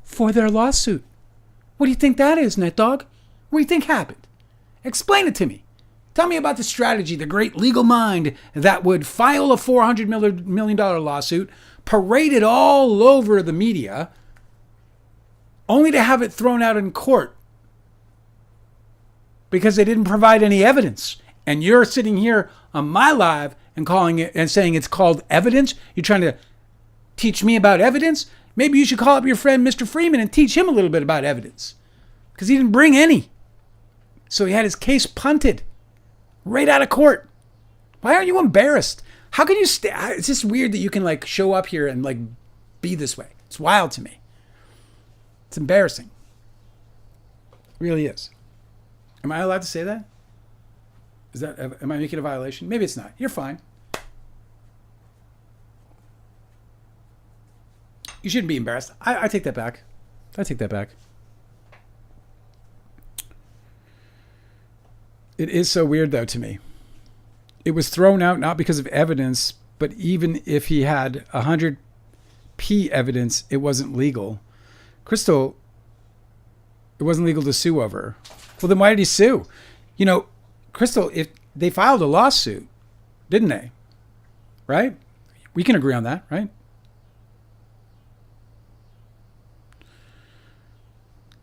for their lawsuit? What do you think that is, NetDog? What do you think happened? Explain it to me. Tell me about the strategy, the great legal mind that would file a $400 million lawsuit, parade it all over the media, only to have it thrown out in court because they didn't provide any evidence. And you're sitting here on my live and calling it and saying it's called evidence. You're trying to teach me about evidence. Maybe you should call up your friend Mr. Freeman and teach him a little bit about evidence, because he didn't bring any. So he had his case punted right out of court. Why aren't you embarrassed? How can you stay? It's just weird that you can like show up here and like be this way. It's wild to me. It's embarrassing. It really is. Am I allowed to say that? Am I making a violation? Maybe it's not. You're fine. You shouldn't be embarrassed. I take that back. I take that back. It is so weird, though, to me. It was thrown out not because of evidence, but even if he had 100p evidence, it wasn't legal. Crystal, it wasn't legal to sue over. Well, then why did he sue? You know, Crystal, if they filed a lawsuit, didn't they? Right? We can agree on that, right?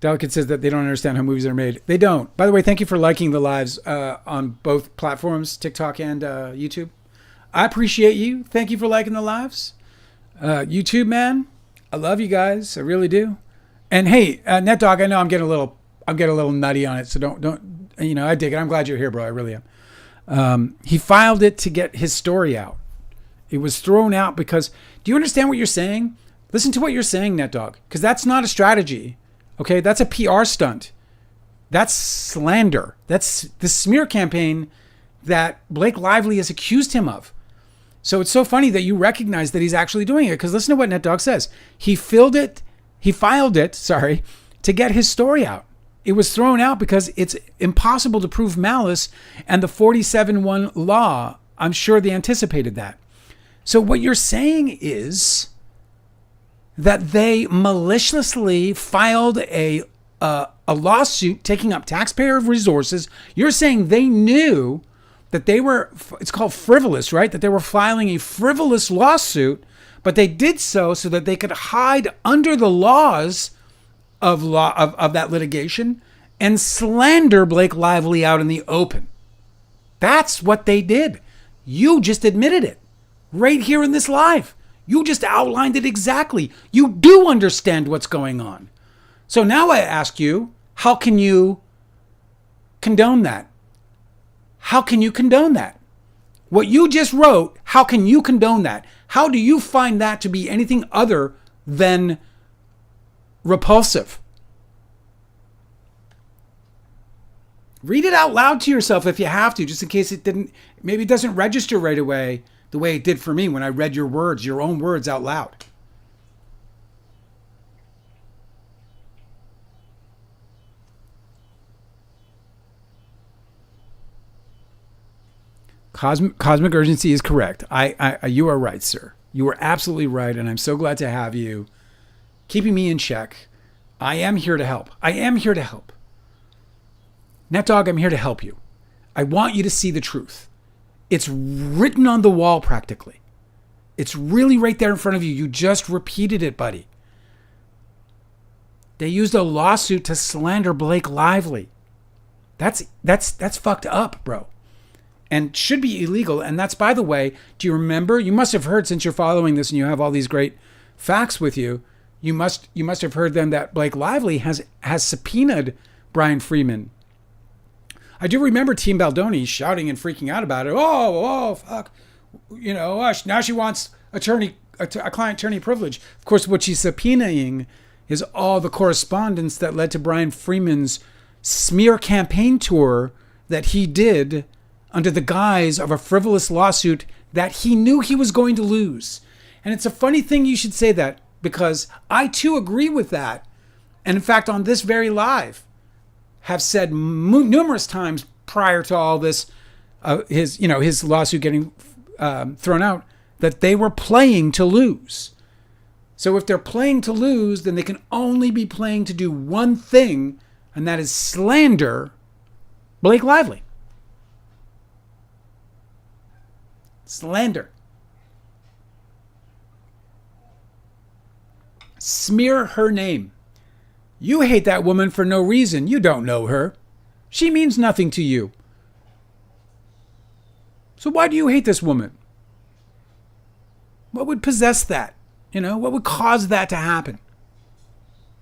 Delicate says that they don't understand how movies are made. They don't. By the way, thank you for liking the lives on both platforms, TikTok and YouTube. I appreciate you. Thank you for liking the lives. YouTube, man, I love you guys. I really do. And hey, NetDog, I know I'm getting a little nutty on it, so don't. You know, I dig it. I'm glad you're here, bro. I really am. He filed it to get his story out. It was thrown out because, do you understand what you're saying? Listen to what you're saying, NetDog, because that's not a strategy. Okay, that's a PR stunt. That's slander. That's the smear campaign that Blake Lively has accused him of. So it's so funny that you recognize that he's actually doing it, because listen to what NetDog says. He filed it, to get his story out. It was thrown out because it's impossible to prove malice, and the 47-1 law, I'm sure they anticipated that. So what you're saying is that they maliciously filed a lawsuit taking up taxpayer resources. You're saying they knew that they were, it's called frivolous, right? That they were filing a frivolous lawsuit, but they did so that they could hide under the laws of that litigation and slander Blake Lively out in the open. That's what they did. You just admitted it right here in this live. You just outlined it exactly. You do understand what's going on. So now I ask you, how can you condone that? How can you condone that? What you just wrote, how can you condone that? How do you find that to be anything other than repulsive? Read it out loud to yourself if you have to, just in case maybe it doesn't register right away the way it did for me when I read your words, your own words out loud. Cosmic urgency is correct. You are right, sir. You are absolutely right, and I'm so glad to have you keeping me in check. I am here to help. NetDog, I'm here to help you. I want you to see the truth. It's written on the wall practically. It's really right there in front of you. You just repeated it, buddy. They used a lawsuit to slander Blake Lively. That's fucked up, bro. And should be illegal. And that's, by the way, do you remember? You must have heard, since you're following this and you have all these great facts with you, you must have heard then that Blake Lively has subpoenaed Brian Freeman. I do remember Team Baldoni shouting and freaking out about it. Oh, fuck. You know, now she wants a client attorney privilege. Of course, what she's subpoenaing is all the correspondence that led to Brian Freeman's smear campaign tour that he did under the guise of a frivolous lawsuit that he knew he was going to lose. And it's a funny thing you should say that, because I too agree with that. And in fact, on this very live, have said numerous times prior to all this, his lawsuit getting thrown out, that they were playing to lose. So if they're playing to lose, then they can only be playing to do one thing, and that is slander Blake Lively. Slander. Smear her name. You hate that woman for no reason. You don't know her. She means nothing to you. So why do you hate this woman? What would possess that? What would cause that to happen?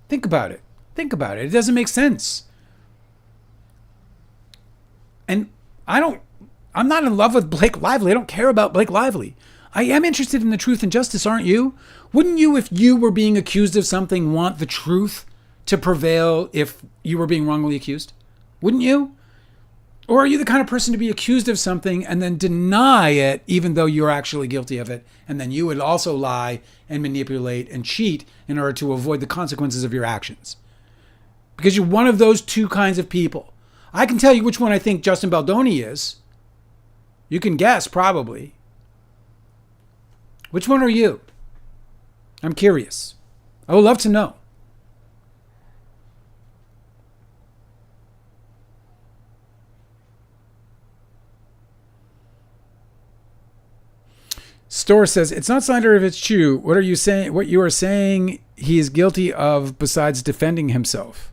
Think about it. Think about it. It doesn't make sense. And I'm not in love with Blake Lively. I don't care about Blake Lively. I am interested in the truth and justice, aren't you? Wouldn't you, if you were being accused of something, want the truth to prevail if you were being wrongly accused? Wouldn't you? Or are you the kind of person to be accused of something and then deny it even though you're actually guilty of it, and then you would also lie and manipulate and cheat in order to avoid the consequences of your actions? Because you're one of those two kinds of people. I can tell you which one I think Justin Baldoni is. You can guess, probably. Which one are you? I'm curious. I would love to know. Store says, it's not slander if it's true. What are you saying? What you are saying he is guilty of besides defending himself?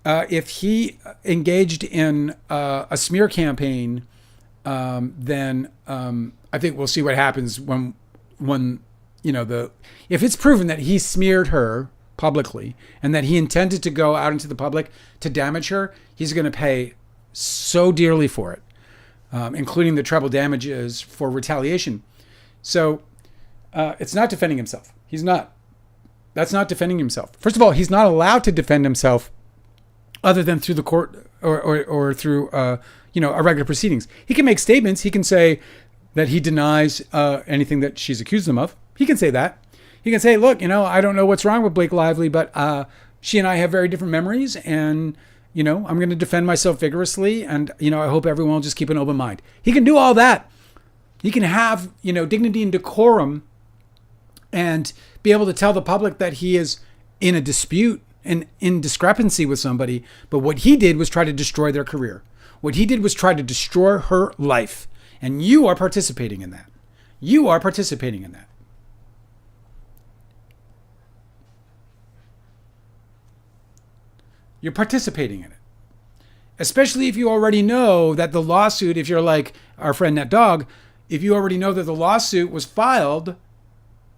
If he engaged in a smear campaign, then I think we'll see what happens when if it's proven that he smeared her publicly and that he intended to go out into the public to damage her, he's going to pay so dearly for it. Including the treble damages for retaliation. So it's not defending himself. He's not. That's not defending himself. First of all, he's not allowed to defend himself other than through the court or through irregular proceedings. He can make statements. He can say that he denies anything that she's accused him of. He can say that. He can say, look, I don't know what's wrong with Blake Lively, but she and I have very different memories, and I'm going to defend myself vigorously, and, I hope everyone will just keep an open mind. He can do all that. He can have, dignity and decorum and be able to tell the public that he is in a dispute and in discrepancy with somebody. But what he did was try to destroy their career. What he did was try to destroy her life. And you are participating in that. You are participating in that. You're participating in it. Especially if you already know that the lawsuit, if you're like our friend Net Dog, if you already know that the lawsuit was filed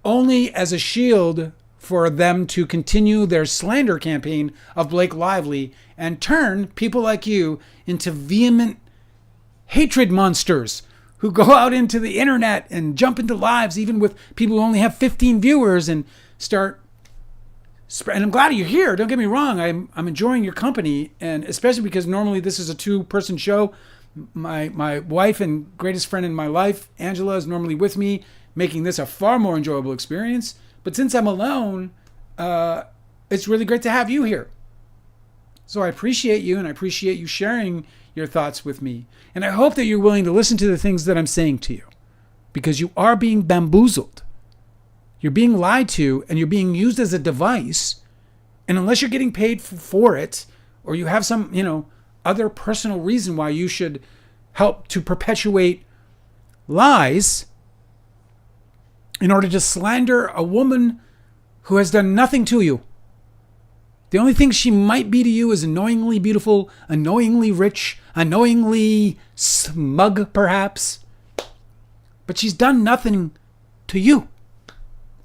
only as a shield for them to continue their slander campaign of Blake Lively and turn people like you into vehement hatred monsters who go out into the internet and jump into lives, even with people who only have 15 viewers, and start. And I'm glad you're here. Don't get me wrong. I'm enjoying your company, and especially because normally this is a 2-person show. My wife and greatest friend in my life, Angela, is normally with me, making this a far more enjoyable experience. But since I'm alone, it's really great to have you here. So I appreciate you, and I appreciate you sharing your thoughts with me. And I hope that you're willing to listen to the things that I'm saying to you, because you are being bamboozled. You're being lied to, and you're being used as a device. And unless you're getting paid for it, or you have some, other personal reason why you should help to perpetuate lies in order to slander a woman who has done nothing to you. The only thing she might be to you is annoyingly beautiful, annoyingly rich, annoyingly smug, perhaps. But she's done nothing to you,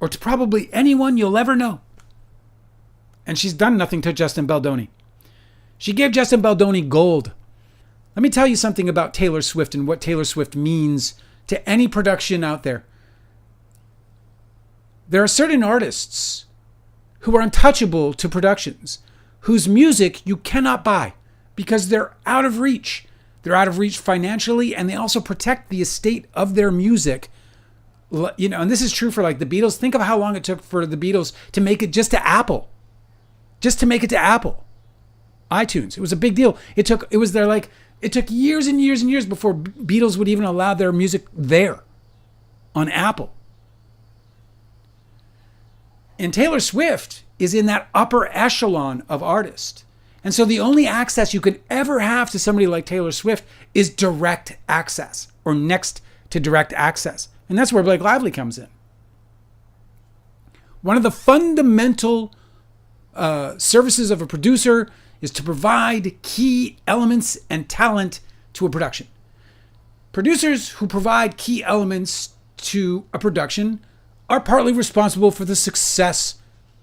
or to probably anyone you'll ever know. And she's done nothing to Justin Baldoni. She gave Justin Baldoni gold. Let me tell you something about Taylor Swift and what Taylor Swift means to any production out there. There are certain artists who are untouchable to productions, whose music you cannot buy because they're out of reach. They're out of reach financially, and they also protect the estate of their music. And this is true for like the Beatles. Think of how long it took for the Beatles to make it just to Apple. Just to make it to Apple. iTunes. It was a big deal. It took years and years and years before Beatles would even allow their music there on Apple. And Taylor Swift is in that upper echelon of artists. And so the only access you could ever have to somebody like Taylor Swift is direct access or next to direct access. And that's where Blake Lively comes in. One of the fundamental services of a producer is to provide key elements and talent to a production. Producers who provide key elements to a production are partly responsible for the success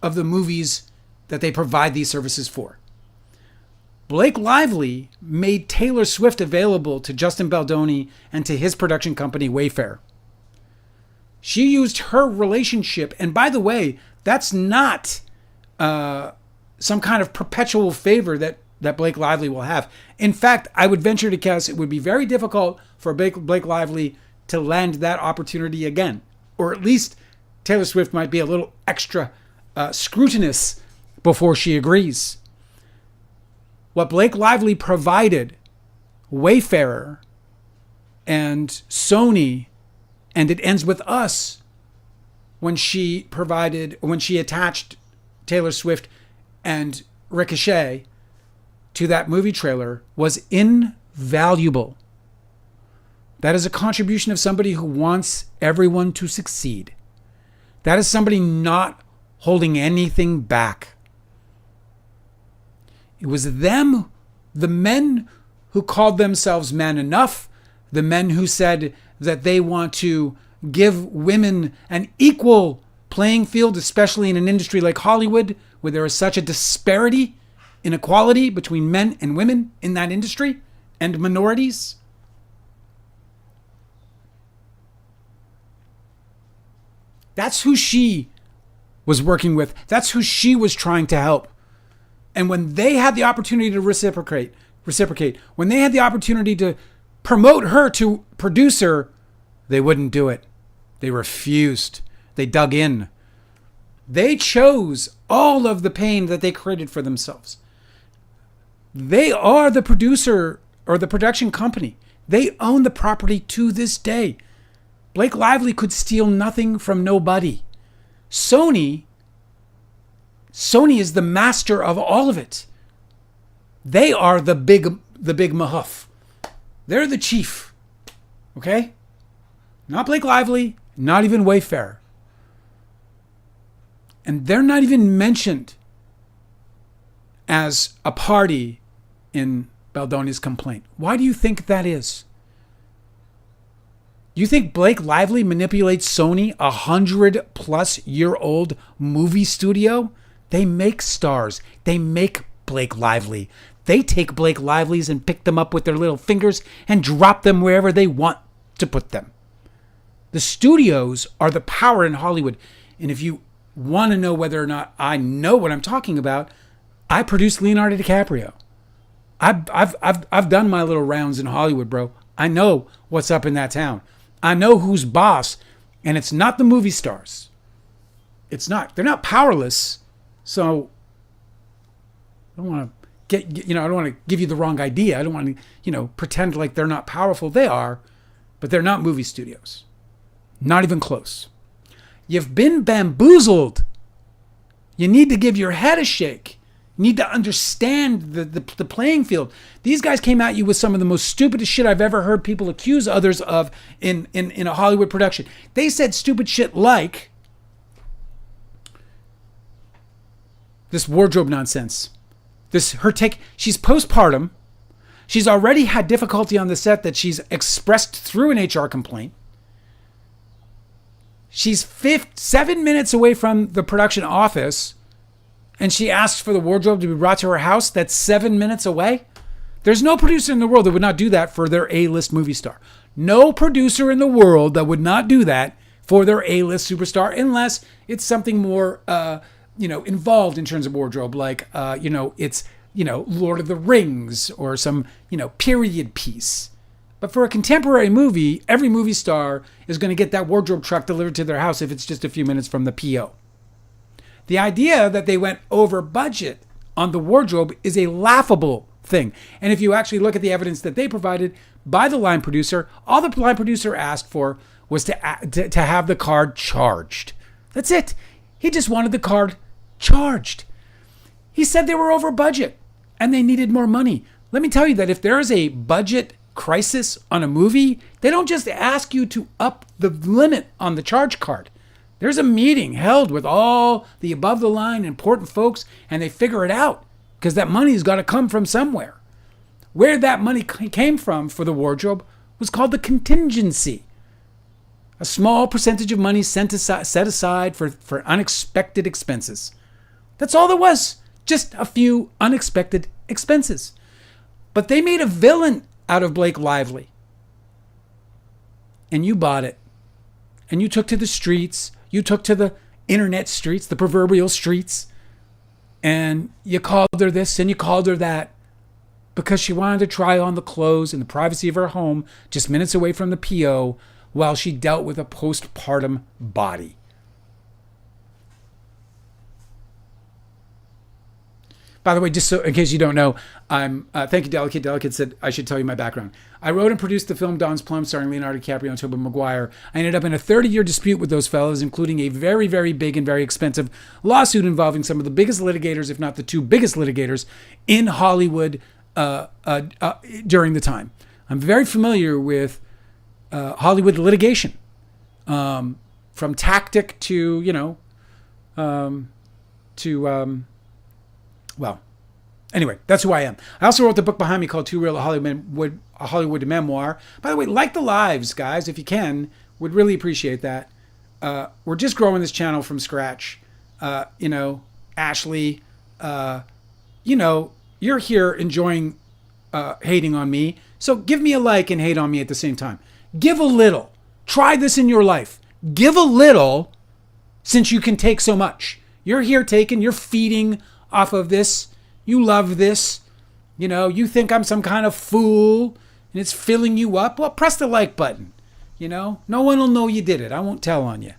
of the movies that they provide these services for. Blake Lively made Taylor Swift available to Justin Baldoni and to his production company, Wayfair. She used her relationship, and by the way, that's not some kind of perpetual favor that Blake Lively will have. In fact, I would venture to guess it would be very difficult for Blake Lively to land that opportunity again. Or at least Taylor Swift might be a little extra scrutinous before she agrees. What Blake Lively provided Wayfarer and Sony, and it ends with us, when she attached Taylor Swift and Ricochet to that movie trailer, was invaluable. That is a contribution of somebody who wants everyone to succeed. That is somebody not holding anything back. It was them, the men who called themselves man enough, the men who said that they want to give women an equal playing field, especially in an industry like Hollywood, where there is such a disparity, inequality between men and women in that industry and minorities. That's who she was working with. That's who she was trying to help. And when they had the opportunity to reciprocate, when they had the opportunity to promote her to producer, they wouldn't do it. They refused. They dug in. They chose all of the pain that they created for themselves. They are the producer or the production company. They own the property to this day. Blake Lively could steal nothing from nobody. Sony is the master of all of it. They are the big mahuff. They're the chief. Okay? Not Blake Lively, not even Wayfair. And they're not even mentioned as a party in Baldoni's complaint. Why do you think that is? You think Blake Lively manipulates Sony, 100-plus-year-old movie studio? They make stars. They make Blake Lively. They take Blake Lively's and pick them up with their little fingers and drop them wherever they want to put them. The studios are the power in Hollywood. And if you want to know whether or not I know what I'm talking about, I produced Leonardo DiCaprio. I've done my little rounds in Hollywood, bro. I know what's up in that town. I know who's boss, and it's not the movie stars. It's not. They're not powerless. So I don't want to I don't want to give you the wrong idea. I don't want to, pretend like they're not powerful. They are, but they're not movie studios. Not even close. You've been bamboozled. You need to give your head a shake. You need to understand the playing field. These guys came at you with some of the most stupidest shit I've ever heard people accuse others of in a Hollywood production. They said stupid shit like this wardrobe nonsense. She's postpartum. She's already had difficulty on the set that she's expressed through an HR complaint. She's 7 minutes away from the production office, and she asks for the wardrobe to be brought to her house that's 7 minutes away. There's no producer in the world that would not do that for their A-list movie star. No producer in the world that would not do that for their A-list superstar, unless it's something more, involved in terms of wardrobe, like, it's, Lord of the Rings or some, period piece. But for a contemporary movie, every movie star is going to get that wardrobe truck delivered to their house if it's just a few minutes from the PO. The idea that they went over budget on the wardrobe is a laughable thing. And if you actually look at the evidence that they provided by the line producer, all the line producer asked for was to have the card charged. That's it. He just wanted the card charged. He said they were over budget and they needed more money. Let me tell you that if there is a budget crisis on a movie, they don't just ask you to up the limit on the charge card. There's a meeting held with all the above the line important folks and they figure it out because that money's got to come from somewhere. Where that money came from for the wardrobe was called the contingency. A small percentage of money set aside for unexpected expenses. That's all there was. Just a few unexpected expenses. But they made a villain out of Blake Lively. And you bought it. And you took to the streets. You took to the internet streets, the proverbial streets. And you called her this and you called her that. Because she wanted to try on the clothes in the privacy of her home, just minutes away from the PO, while she dealt with a postpartum body. By the way, just so in case you don't know, thank you, Delicate. Delicate said I should tell you my background. I wrote and produced the film Don's Plum starring Leonardo DiCaprio and Tobey Maguire. I ended up in a 30-year dispute with those fellas, including a very, very big and very expensive lawsuit involving some of the biggest litigators, if not the two biggest litigators, in Hollywood during the time. I'm very familiar with Hollywood litigation, from tactic to, well, anyway, that's who I am. I also wrote the book behind me called Too Real, a Hollywood Memoir. By the way, like the lives, guys, if you can. Would really appreciate that. We're just growing this channel from scratch. Ashley, you're here enjoying hating on me. So give me a like and hate on me at the same time. Give a little. Try this in your life. Give a little since you can take so much. You're here taking, you're feeding off of this. You love this. You think I'm some kind of fool and it's filling you up. Well, press the like button. No one will know you did it. I won't tell on you.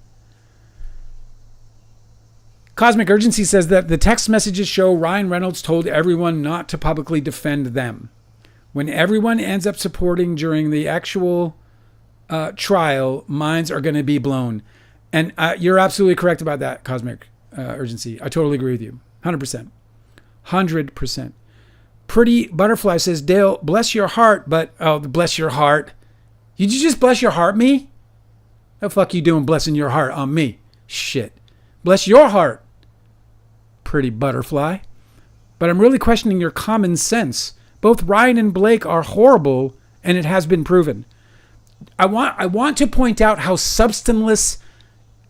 Cosmic Urgency says that the text messages show Ryan Reynolds told everyone not to publicly defend them. When everyone ends up supporting during the actual trial, minds are going to be blown. And you're absolutely correct about that, Cosmic Urgency. I totally agree with you. 100%. 100%. Pretty Butterfly says, Dale, bless your heart, but... Oh, bless your heart. Did you just bless your heart me? The fuck you doing blessing your heart on me? Shit. Bless your heart, Pretty Butterfly. But I'm really questioning your common sense. Both Ryan and Blake are horrible, and it has been proven. I want to point out how substanceless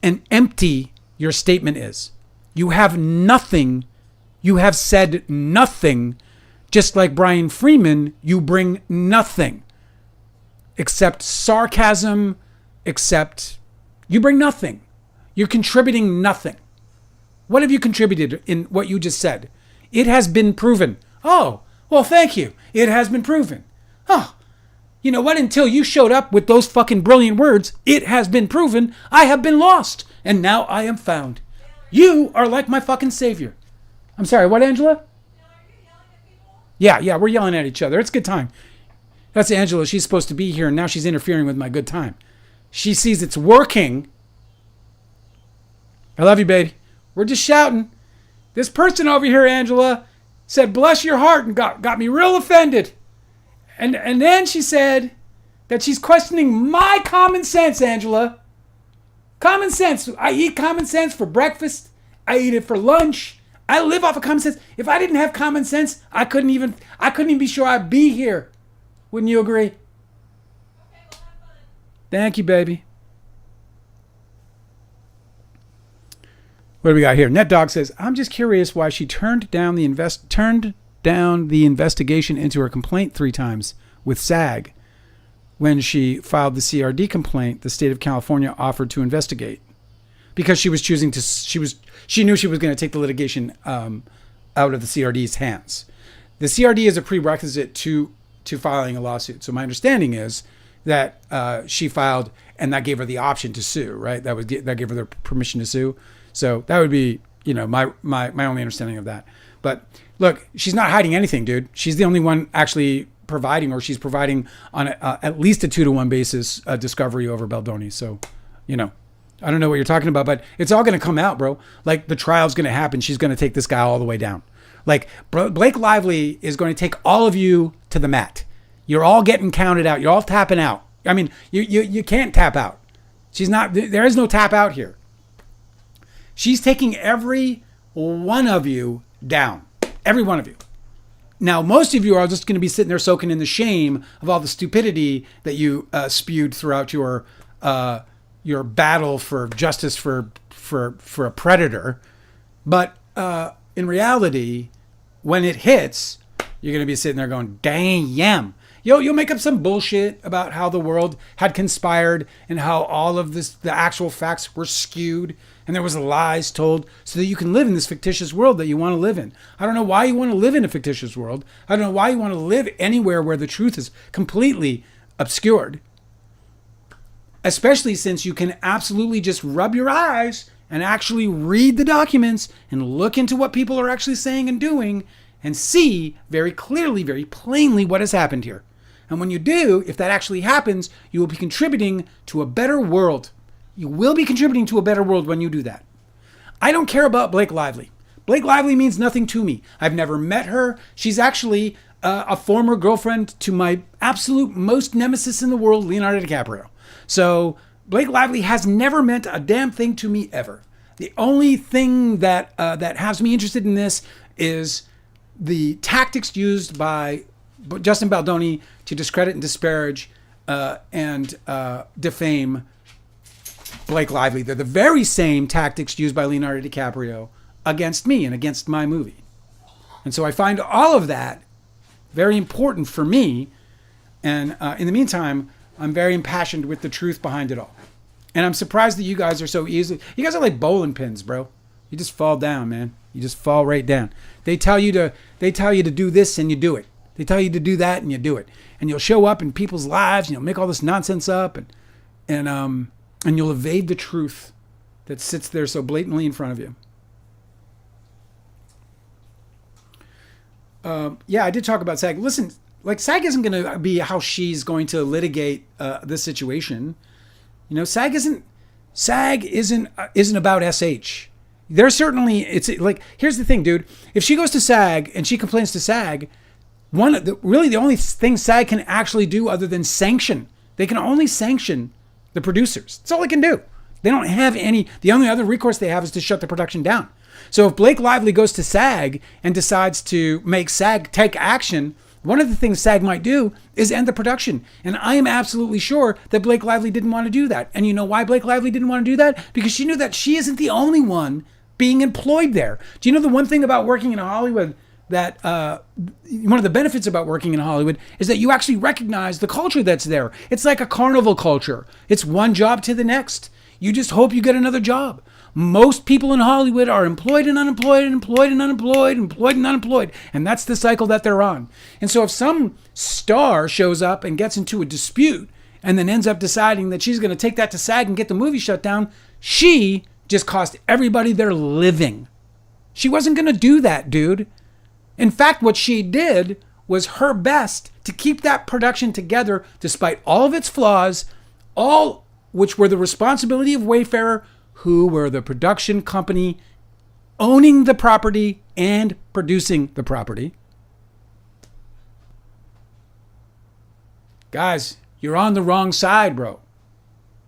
and empty your statement is. You have nothing. You have said nothing. Just like Brian Freeman, you bring nothing. Except sarcasm, you bring nothing. You're contributing nothing. What have you contributed in what you just said? It has been proven. Oh, well, thank you. It has been proven. Oh, you know what? Until you showed up with those fucking brilliant words, it has been proven. I have been lost, and now I am found. You are like my fucking savior. I'm sorry, what, Angela? Yeah, we're yelling at each other. It's a good time. That's Angela. She's supposed to be here, and now she's interfering with my good time. She sees it's working. I love you, baby. We're just shouting. This person over here, Angela, said, bless your heart, and got me real offended. And then she said that she's questioning my common sense, Angela. Common sense. I eat common sense for breakfast. I eat it for lunch. I live off of common sense. If I didn't have common sense, I couldn't even be sure I'd be here. Wouldn't you agree? Okay, well, have fun. Thank you, baby. What do we got here? NetDog says, I'm just curious why she turned down the investigation into her complaint 3 times with SAG. When she filed the CRD complaint, the state of California offered to investigate because she was choosing to. She knew she was going to take the litigation out of the CRD's hands. The CRD is a prerequisite to filing a lawsuit. So my understanding is that she filed, and that gave her the option to sue. Right? That gave her the permission to sue. So that would be, my only understanding of that. But look, she's not hiding anything, dude. She's the only one actually providing, or she's providing on at least a 2-to-1 basis discovery over Baldoni. So, I don't know what you're talking about, but it's all going to come out, bro. Like, the trial's going to happen. She's going to take this guy all the way down. Like, Blake Lively is going to take all of you to the mat. You're all getting counted out. You're all tapping out. I mean, you can't tap out. There is no tap out here. She's taking every one of you down. Every one of you. Now, most of you are just going to be sitting there soaking in the shame of all the stupidity that you spewed throughout your battle for justice for a predator. But in reality, when it hits, you're going to be sitting there going, damn. You'll make up some bullshit about how the world had conspired and how all of the actual facts were skewed and there was lies told so that you can live in this fictitious world that you want to live in. I don't know why you want to live in a fictitious world. I don't know why you want to live anywhere where the truth is completely obscured. Especially since you can absolutely just rub your eyes and actually read the documents and look into what people are actually saying and doing and see very clearly, very plainly what has happened here. And when you do, if that actually happens, you will be contributing to a better world. You will be contributing to a better world when you do that. I don't care about Blake Lively. Blake Lively means nothing to me. I've never met her. She's actually a former girlfriend to my absolute most nemesis in the world, Leonardo DiCaprio. So Blake Lively has never meant a damn thing to me ever. The only thing that has me interested in this is the tactics used by Justin Baldoni to discredit and disparage and defame Blake Lively. They're the very same tactics used by Leonardo DiCaprio against me and against my movie. And so I find all of that very important for me. And in the meantime, I'm very impassioned with the truth behind it all. And I'm surprised that you guys are so easily... You guys are like bowling pins, bro. You just fall down, man. You just fall right down. They tell you to do this and you do it. They tell you to do that and you do it. And you'll show up in people's lives and you'll make all this nonsense up and you'll evade the truth that sits there so blatantly in front of you. Yeah, I did talk about SAG. Listen, like, SAG isn't going to be how she's going to litigate this situation. SAG isn't about SH. There's certainly, it's like, here's the thing, dude. If she goes to SAG and she complains to SAG, really the only thing SAG can actually do other than sanction, they can only sanction the producers. That's all they can do. They don't have the only other recourse they have is to shut the production down. So if Blake Lively goes to SAG and decides to make SAG take action, one of the things SAG might do is end the production. And I am absolutely sure that Blake Lively didn't want to do that. And you know why Blake Lively didn't want to do that? Because she knew that she isn't the only one being employed there. Do you know the one thing about working in Hollywood that one of the benefits about working in Hollywood is that you actually recognize the culture that's there. It's like a carnival culture. It's one job to the next. You just hope you get another job. Most people in Hollywood are employed and unemployed and employed and unemployed, employed and unemployed. And that's the cycle that they're on. And so if some star shows up and gets into a dispute and then ends up deciding that she's going to take that to SAG and get the movie shut down, she just cost everybody their living. She wasn't going to do that, dude. In fact, what she did was her best to keep that production together despite all of its flaws, all which were the responsibility of Wayfarer, who were the production company owning the property and producing the property. Guys, you're on the wrong side, bro.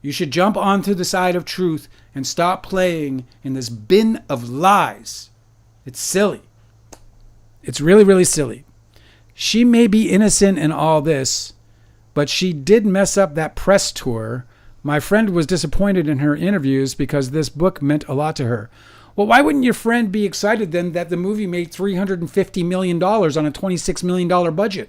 You should jump onto the side of truth and stop playing in this bin of lies. It's silly. It's really, really silly. She may be innocent in all this, but she did mess up that press tour. My friend was disappointed in her interviews because this book meant a lot to her. Well, why wouldn't your friend be excited then that the movie made $350 million on a $26 million budget?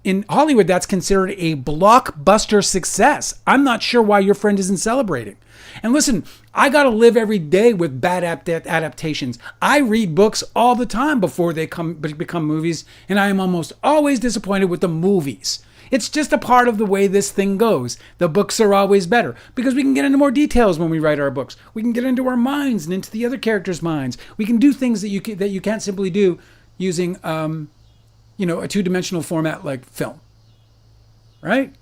In Hollywood, that's considered a blockbuster success. I'm not sure why your friend isn't celebrating. And listen, I got to live every day with bad adaptations. I read books all the time before they become movies, and I am almost always disappointed with the movies. It's just a part of the way this thing goes. The books are always better because we can get into more details when we write our books. We can get into our minds and into the other characters' minds. We can do things that you can't simply do using a two-dimensional format like film. Right?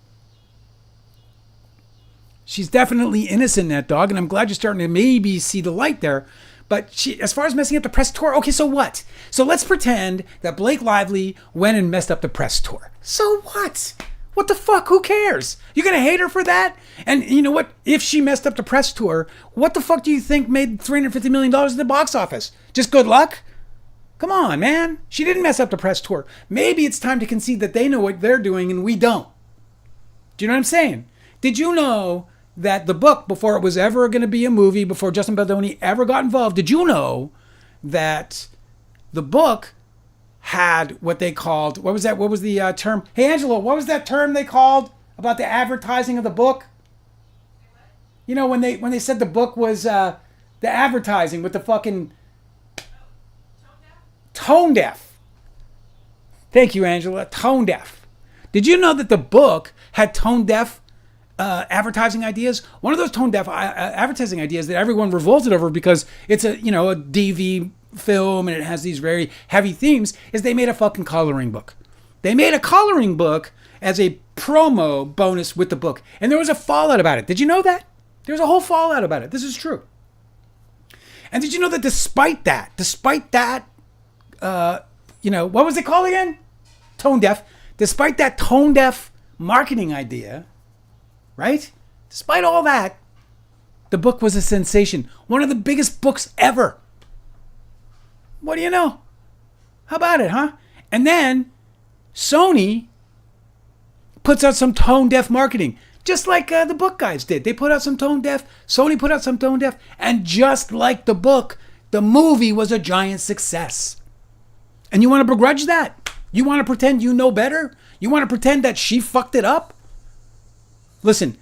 She's definitely innocent, that dog, and I'm glad you're starting to maybe see the light there. But as far as messing up the press tour, okay, so what? So let's pretend that Blake Lively went and messed up the press tour. So what? What the fuck? Who cares? You're going to hate her for that? And you know what? If she messed up the press tour, what the fuck do you think made $350 million at the box office? Just good luck? Come on, man. She didn't mess up the press tour. Maybe it's time to concede that they know what they're doing and we don't. Do you know what I'm saying? Did you know that the book, before it was ever going to be a movie, before Justin Baldoni ever got involved, did you know that the book had what they called, what was that? What was the term? Hey, Angelo, what was that term they called about the advertising of the book? You know, when they said the book was the advertising with the fucking tone deaf. Thank you, Angela. Tone deaf. Did you know that the book had tone deaf advertising ideas? One of those tone deaf advertising ideas that everyone revolted over because it's a DV film and it has these very heavy themes is they made a fucking coloring book. They made a coloring book as a promo bonus with the book, and there was a fallout about it. Did you know that? There's a whole fallout about it. This is true. And did you know that despite that, what was it called again? Tone deaf. Despite that tone deaf marketing idea, right? Despite all that, the book was a sensation. One of the biggest books ever. What do you know? How about it, huh? And then Sony puts out some tone deaf marketing, just like the book guys did. They put out some tone deaf. Sony put out some tone deaf. And just like the book, the movie was a giant success. And you want to begrudge that? You want to pretend you know better? You want to pretend that she fucked it up? Listen,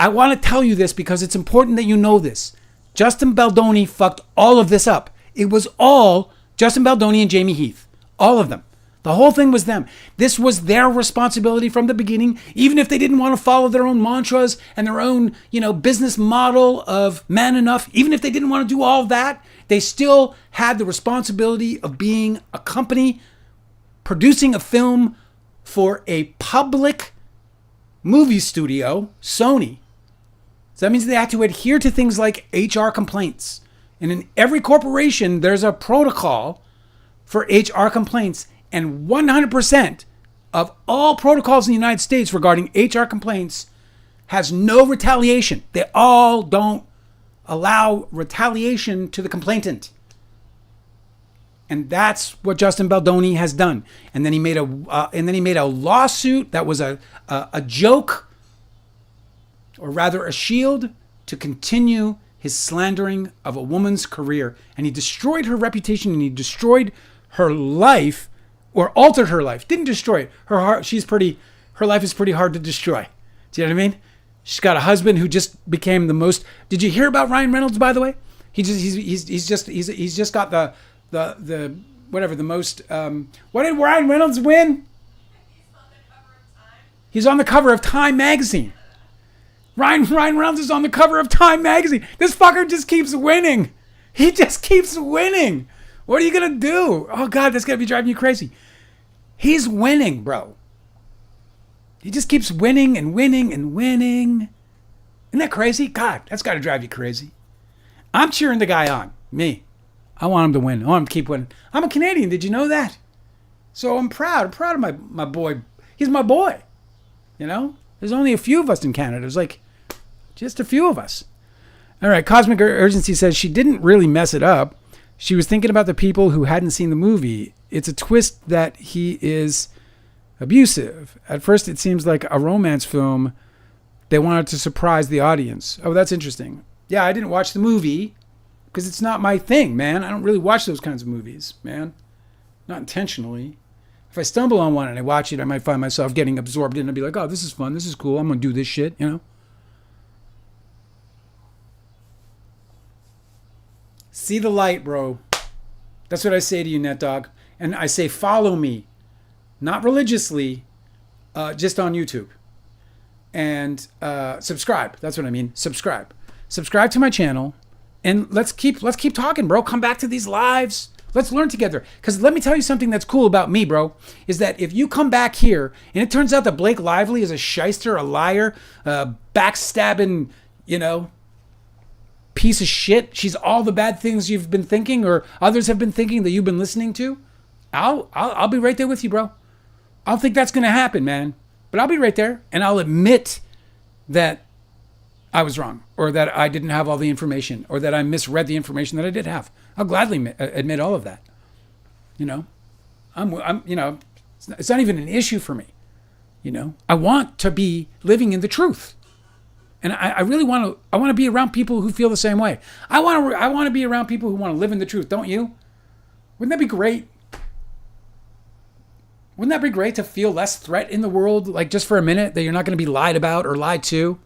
I want to tell you this because it's important that you know this. Justin Baldoni fucked all of this up. It was all Justin Baldoni and Jamie Heath. All of them. The whole thing was them. This was their responsibility from the beginning, even if they didn't want to follow their own mantras and their own, business model of man enough. Even if they didn't want to do all that, they still had the responsibility of being a company producing a film for a public movie studio, Sony. So that means they have to adhere to things like HR complaints. And in every corporation, there's a protocol for HR complaints. And 100% of all protocols in the United States regarding HR complaints has no retaliation. They all don't allow retaliation to the complainant. And that's what Justin Baldoni has done. And then he made a lawsuit that was a joke, or rather a shield, to continue his slandering of a woman's career. And he destroyed her reputation and he destroyed her life, or altered her life. Didn't destroy it. Her life is pretty hard to destroy. Do you know what I mean? She's got a husband who just became the most. Did you hear about Ryan Reynolds, by the way? He's just got the most. What did Ryan Reynolds win? He's on the cover of Time magazine. Ryan Reynolds is on the cover of Time magazine. This fucker just keeps winning. He just keeps winning. What are you gonna do? Oh God, that's gonna be driving you crazy. He's winning, bro. He just keeps winning and winning and winning. Isn't that crazy? God, that's gotta drive you crazy. I'm cheering the guy on. Me. I want him to win. I want him to keep winning. I'm a Canadian. Did you know that? So I'm proud. I'm proud of my boy. He's my boy. There's only a few of us in Canada. There's like just a few of us. All right. Cosmic Urgency says she didn't really mess it up. She was thinking about the people who hadn't seen the movie. It's a twist that he is abusive. At first, it seems like a romance film. They wanted to surprise the audience. Oh, that's interesting. Yeah, I didn't watch the movie because it's not my thing, man. I don't really watch those kinds of movies, man. Not intentionally. If I stumble on one and I watch it, I might find myself getting absorbed in it and be like, oh, this is fun. This is cool. I'm going to do this shit, See the light, bro. That's what I say to you, NetDog. And I say, follow me. Not religiously, just on YouTube. And subscribe. That's what I mean. Subscribe to my channel, and let's keep talking, bro. Come back to these lives. Let's learn together. Because let me tell you something that's cool about me, bro, is that if you come back here and it turns out that Blake Lively is a shyster, a liar, a backstabbing, piece of shit, she's all the bad things you've been thinking or others have been thinking that you've been listening to, I'll be right there with you, bro. I don't think that's going to happen, man. But I'll be right there, and I'll admit that I was wrong, or that I didn't have all the information, or that I misread the information that I did have. I'll gladly admit all of that. It's not even an issue for me. I want to be living in the truth, and I really want to be around people who feel the same way. I want to be around people who want to live in the truth. Don't you? Wouldn't that be great? Wouldn't that be great to feel less threat in the world, like just for a minute, that you're not going to be lied about or lied to?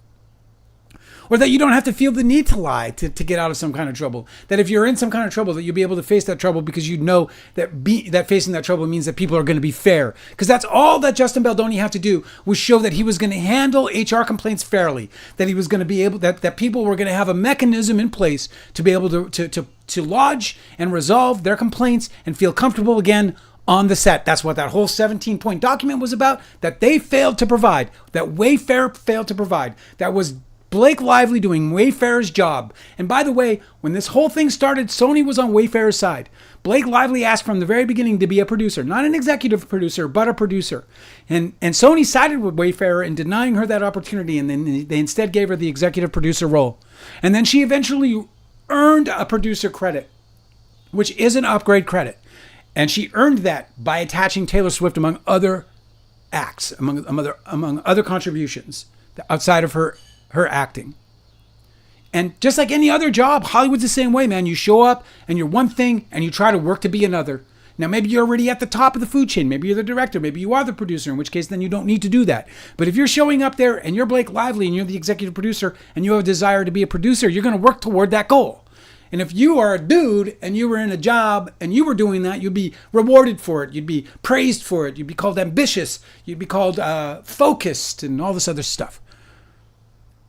Or that you don't have to feel the need to lie to get out of some kind of trouble. That if you're in some kind of trouble, that you'll be able to face that trouble because you know that facing that trouble means that people are going to be fair. Because that's all that Justin Baldoni had to do, was show that he was going to handle HR complaints fairly. That he was going to be able, that people were going to have a mechanism in place to be able to lodge and resolve their complaints and feel comfortable again on the set. That's what that whole 17-point document was about, that they failed to provide, that Wayfair failed to provide. That was Blake Lively doing Wayfair's job. And by the way, when this whole thing started, Sony was on Wayfair's side. Blake Lively asked from the very beginning to be a producer, not an executive producer, but a producer. And Sony sided with Wayfair in denying her that opportunity, and then they instead gave her the executive producer role. And then she eventually earned a producer credit, which is an upgrade credit. And she earned that by attaching Taylor Swift among other acts, among other contributions outside of her acting. And just like any other job, Hollywood's the same way, man. You show up and you're one thing and you try to work to be another. Now, maybe you're already at the top of the food chain. Maybe you're the director. Maybe you are the producer, in which case then you don't need to do that. But if you're showing up there and you're Blake Lively and you're the executive producer and you have a desire to be a producer, you're going to work toward that goal. And if you are a dude and you were in a job and you were doing that, you'd be rewarded for it. You'd be praised for it. You'd be called ambitious. You'd be called focused and all this other stuff.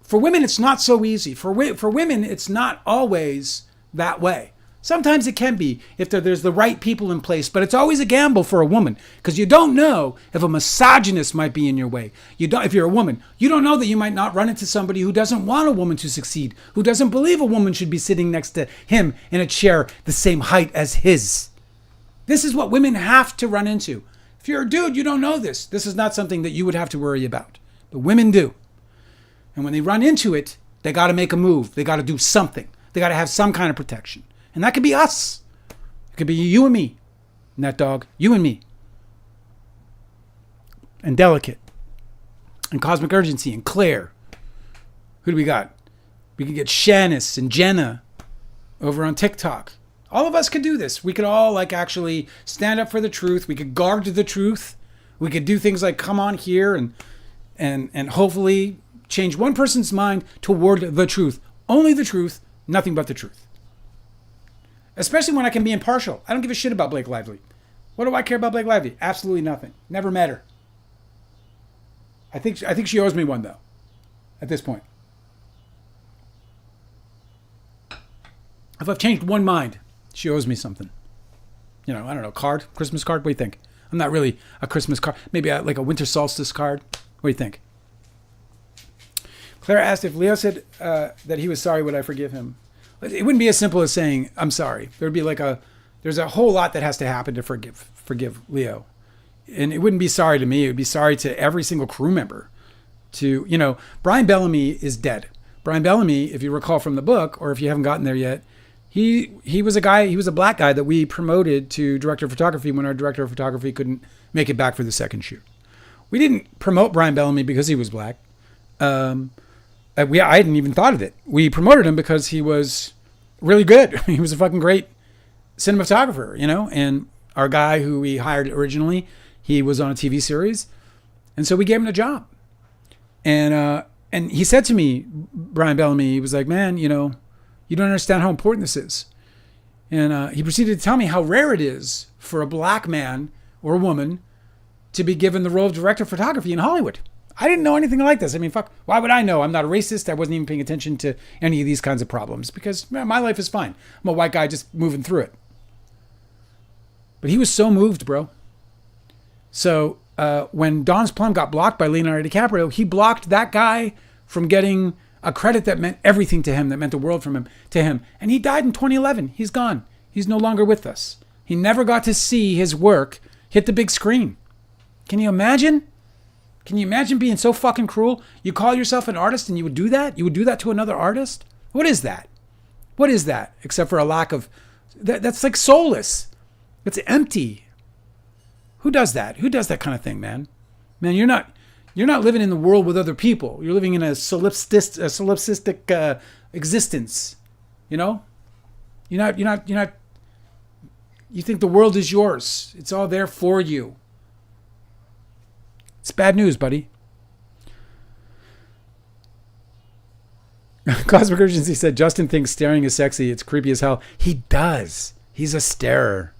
For women, it's not so easy. For women, it's not always that way. Sometimes it can be if there's the right people in place, but it's always a gamble for a woman because you don't know if a misogynist might be in your way. If you're a woman, you don't know that you might not run into somebody who doesn't want a woman to succeed, who doesn't believe a woman should be sitting next to him in a chair the same height as his. This is what women have to run into. If you're a dude, you don't know this. This is not something that you would have to worry about, but women do. And when they run into it, they got to make a move. They got to do something. They got to have some kind of protection. And that could be us. It could be you and me. Nut dog. You and me. And Delicate. And Cosmic Urgency. And Claire. Who do we got? We could get Shanice and Jenna over on TikTok. All of us could do this. We could all actually stand up for the truth. We could guard the truth. We could do things like come on here and hopefully change one person's mind toward the truth. Only the truth, nothing but the truth. Especially when I can be impartial. I don't give a shit about Blake Lively. What do I care about Blake Lively? Absolutely nothing. Never met her. I think she owes me one, though, at this point. If I've changed one mind, she owes me something. I don't know, card? Christmas card? What do you think? I'm not really a Christmas card. Maybe like a winter solstice card. What do you think? Claire asked if Leo said that he was sorry, would I forgive him? It wouldn't be as simple as saying, I'm sorry. There'd be there's a whole lot that has to happen to forgive Leo. And it wouldn't be sorry to me. It would be sorry to every single crew member. Brian Bellamy is dead. Brian Bellamy, if you recall from the book, or if you haven't gotten there yet, he was a black guy that we promoted to director of photography when our director of photography couldn't make it back for the second shoot. We didn't promote Brian Bellamy because he was black. I hadn't even thought of it. We promoted him because he was really good. He was a fucking great cinematographer, and our guy who we hired originally, he was on a TV series. And so we gave him a job. And he said to me, Brian Bellamy, he was like, man, you don't understand how important this is. And he proceeded to tell me how rare it is for a black man or a woman to be given the role of director of photography in Hollywood. I didn't know anything like this. I mean, fuck, why would I know? I'm not a racist. I wasn't even paying attention to any of these kinds of problems because man, my life is fine. I'm a white guy just moving through it. But he was so moved, bro. So when Don's Plum got blocked by Leonardo DiCaprio, he blocked that guy from getting a credit that meant everything to him, that meant the world to him. And he died in 2011. He's gone. He's no longer with us. He never got to see his work hit the big screen. Can you imagine? Can you imagine being so fucking cruel? You call yourself an artist and you would do that? You would do that to another artist? What is that? What is that? Except for a lack of... That's like soulless. It's empty. Who does that? Who does that kind of thing, man? Man, you're not living in the world with other people. You're living in a solipsistic existence. You know? You're not... You think the world is yours. It's all there for you. It's bad news, buddy. Cosmic Urgency said, Justin thinks staring is sexy. It's creepy as hell. He does. He's a starer.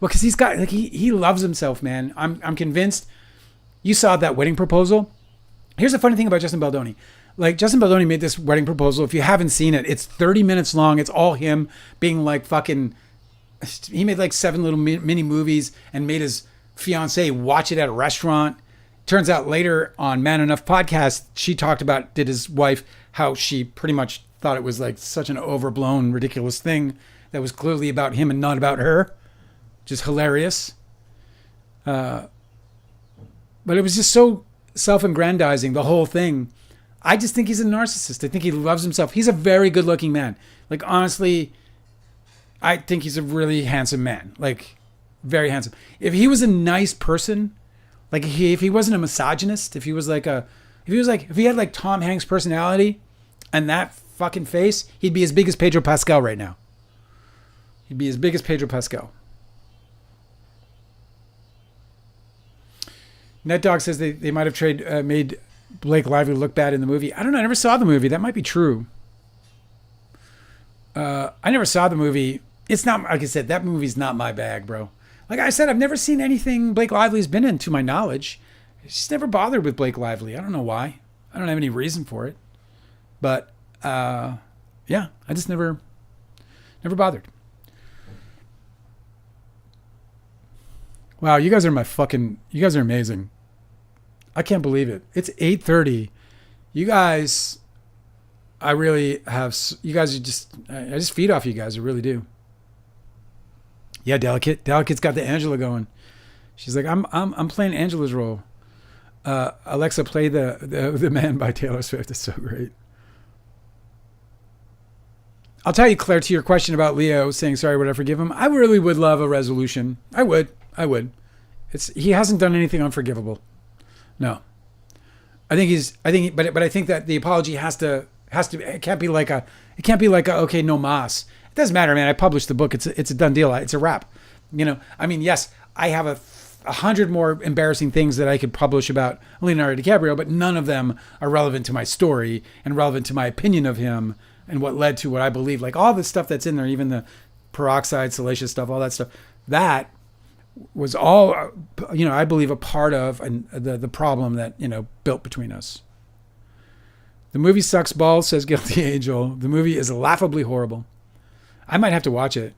Well, because he's got, like, he loves himself, man. I'm convinced. You saw that wedding proposal. Here's the funny thing about Justin Baldoni. Like, Justin Baldoni made this wedding proposal. If you haven't seen it, it's 30 minutes long. It's all him being like fucking... He made like 7 little mini movies and made his fiance watch it at a restaurant. Turns out later on Man Enough podcast, she talked about, did his wife, how she pretty much thought it was like such an overblown, ridiculous thing that was clearly about him and not about her. Just hilarious. But it was just so self-aggrandizing, the whole thing. I just think he's a narcissist. I think he loves himself. He's a very good-looking man. Like, honestly, I think he's a really handsome man. Like, very handsome. If he was a nice person... Like if he wasn't a misogynist, if he had like Tom Hanks' personality and that fucking face, he'd be as big as Pedro Pascal right now. He'd be as big as Pedro Pascal. NetDog says they might have made Blake Lively look bad in the movie. I don't know. I never saw the movie. That might be true. I never saw the movie. It's not, like I said, that movie's not my bag, bro. Like I said, I've never seen anything Blake Lively's been in, to my knowledge. She's never bothered with Blake Lively. I don't know why. I don't have any reason for it. But, yeah, I just never bothered. Wow, you guys are amazing. I can't believe it. It's 8:30. You guys, I just feed off you guys. I really do. Yeah, Delicate. Delicate's got the Angela going. She's like, I'm playing Angela's role. Alexa, play the Man by Taylor Swift. It's so great. I'll tell you, Claire, to your question about Leo saying sorry, would I forgive him? I really would love a resolution. I would. He hasn't done anything unforgivable. No. But I think that the apology has to. It can't be like a okay, no mas. It doesn't matter, man. I published the book. It's a done deal. It's a wrap. You know, I mean, yes, I have 100 more embarrassing things that I could publish about Leonardo DiCaprio, but none of them are relevant to my story and relevant to my opinion of him and what led to what I believe. Like all the stuff that's in there, even the peroxide, salacious stuff, all that stuff, that was all, you know, I believe a part of the problem that, you know, built between us. The movie sucks balls, says Guilty Angel. The movie is laughably horrible. I might have to watch it.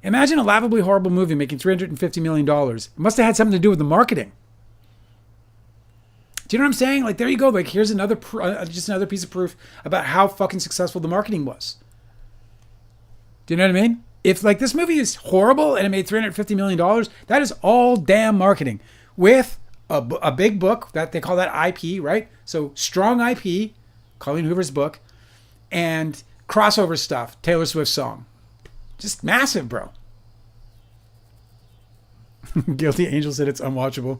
Imagine a laughably horrible movie making $350 million. It must have had something to do with the marketing. Do you know what I'm saying? Like, there you go. Like, here's just another piece of proof about how fucking successful the marketing was. Do you know what I mean? If, like, this movie is horrible and it made $350 million, that is all damn marketing. With a big book, that they call that IP, right? So, strong IP, Colleen Hoover's book, and crossover stuff, Taylor Swift's song. Just massive, bro. Guilty Angel said it's unwatchable.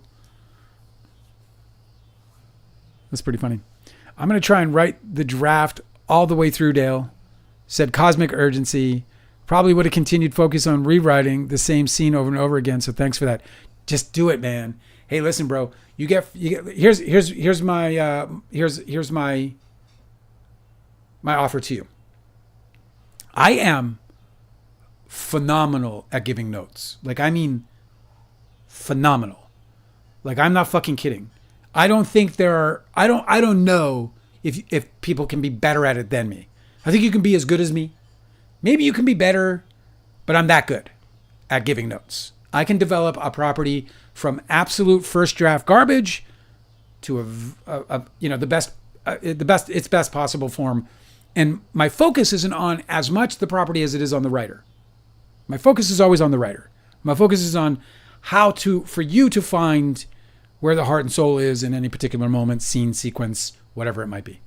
That's pretty funny. I'm going to try and write the draft all the way through, Dale. Said Cosmic Urgency. Probably would have continued focus on rewriting the same scene over and over again. So thanks for that. Just do it, man. Hey, listen, bro. You get here's my offer to you. I am phenomenal at giving notes. Like, I mean, phenomenal. Like, I'm not fucking kidding. I don't think there are, I don't know if people can be better at it than me. I think you can be as good as me. Maybe you can be better, but I'm that good at giving notes. I can develop a property from absolute first draft garbage to the best, its best possible form. And my focus isn't on as much the property as it is on the writer. My focus is always on the writer. My focus is on for you to find where the heart and soul is in any particular moment, scene, sequence, whatever it might be.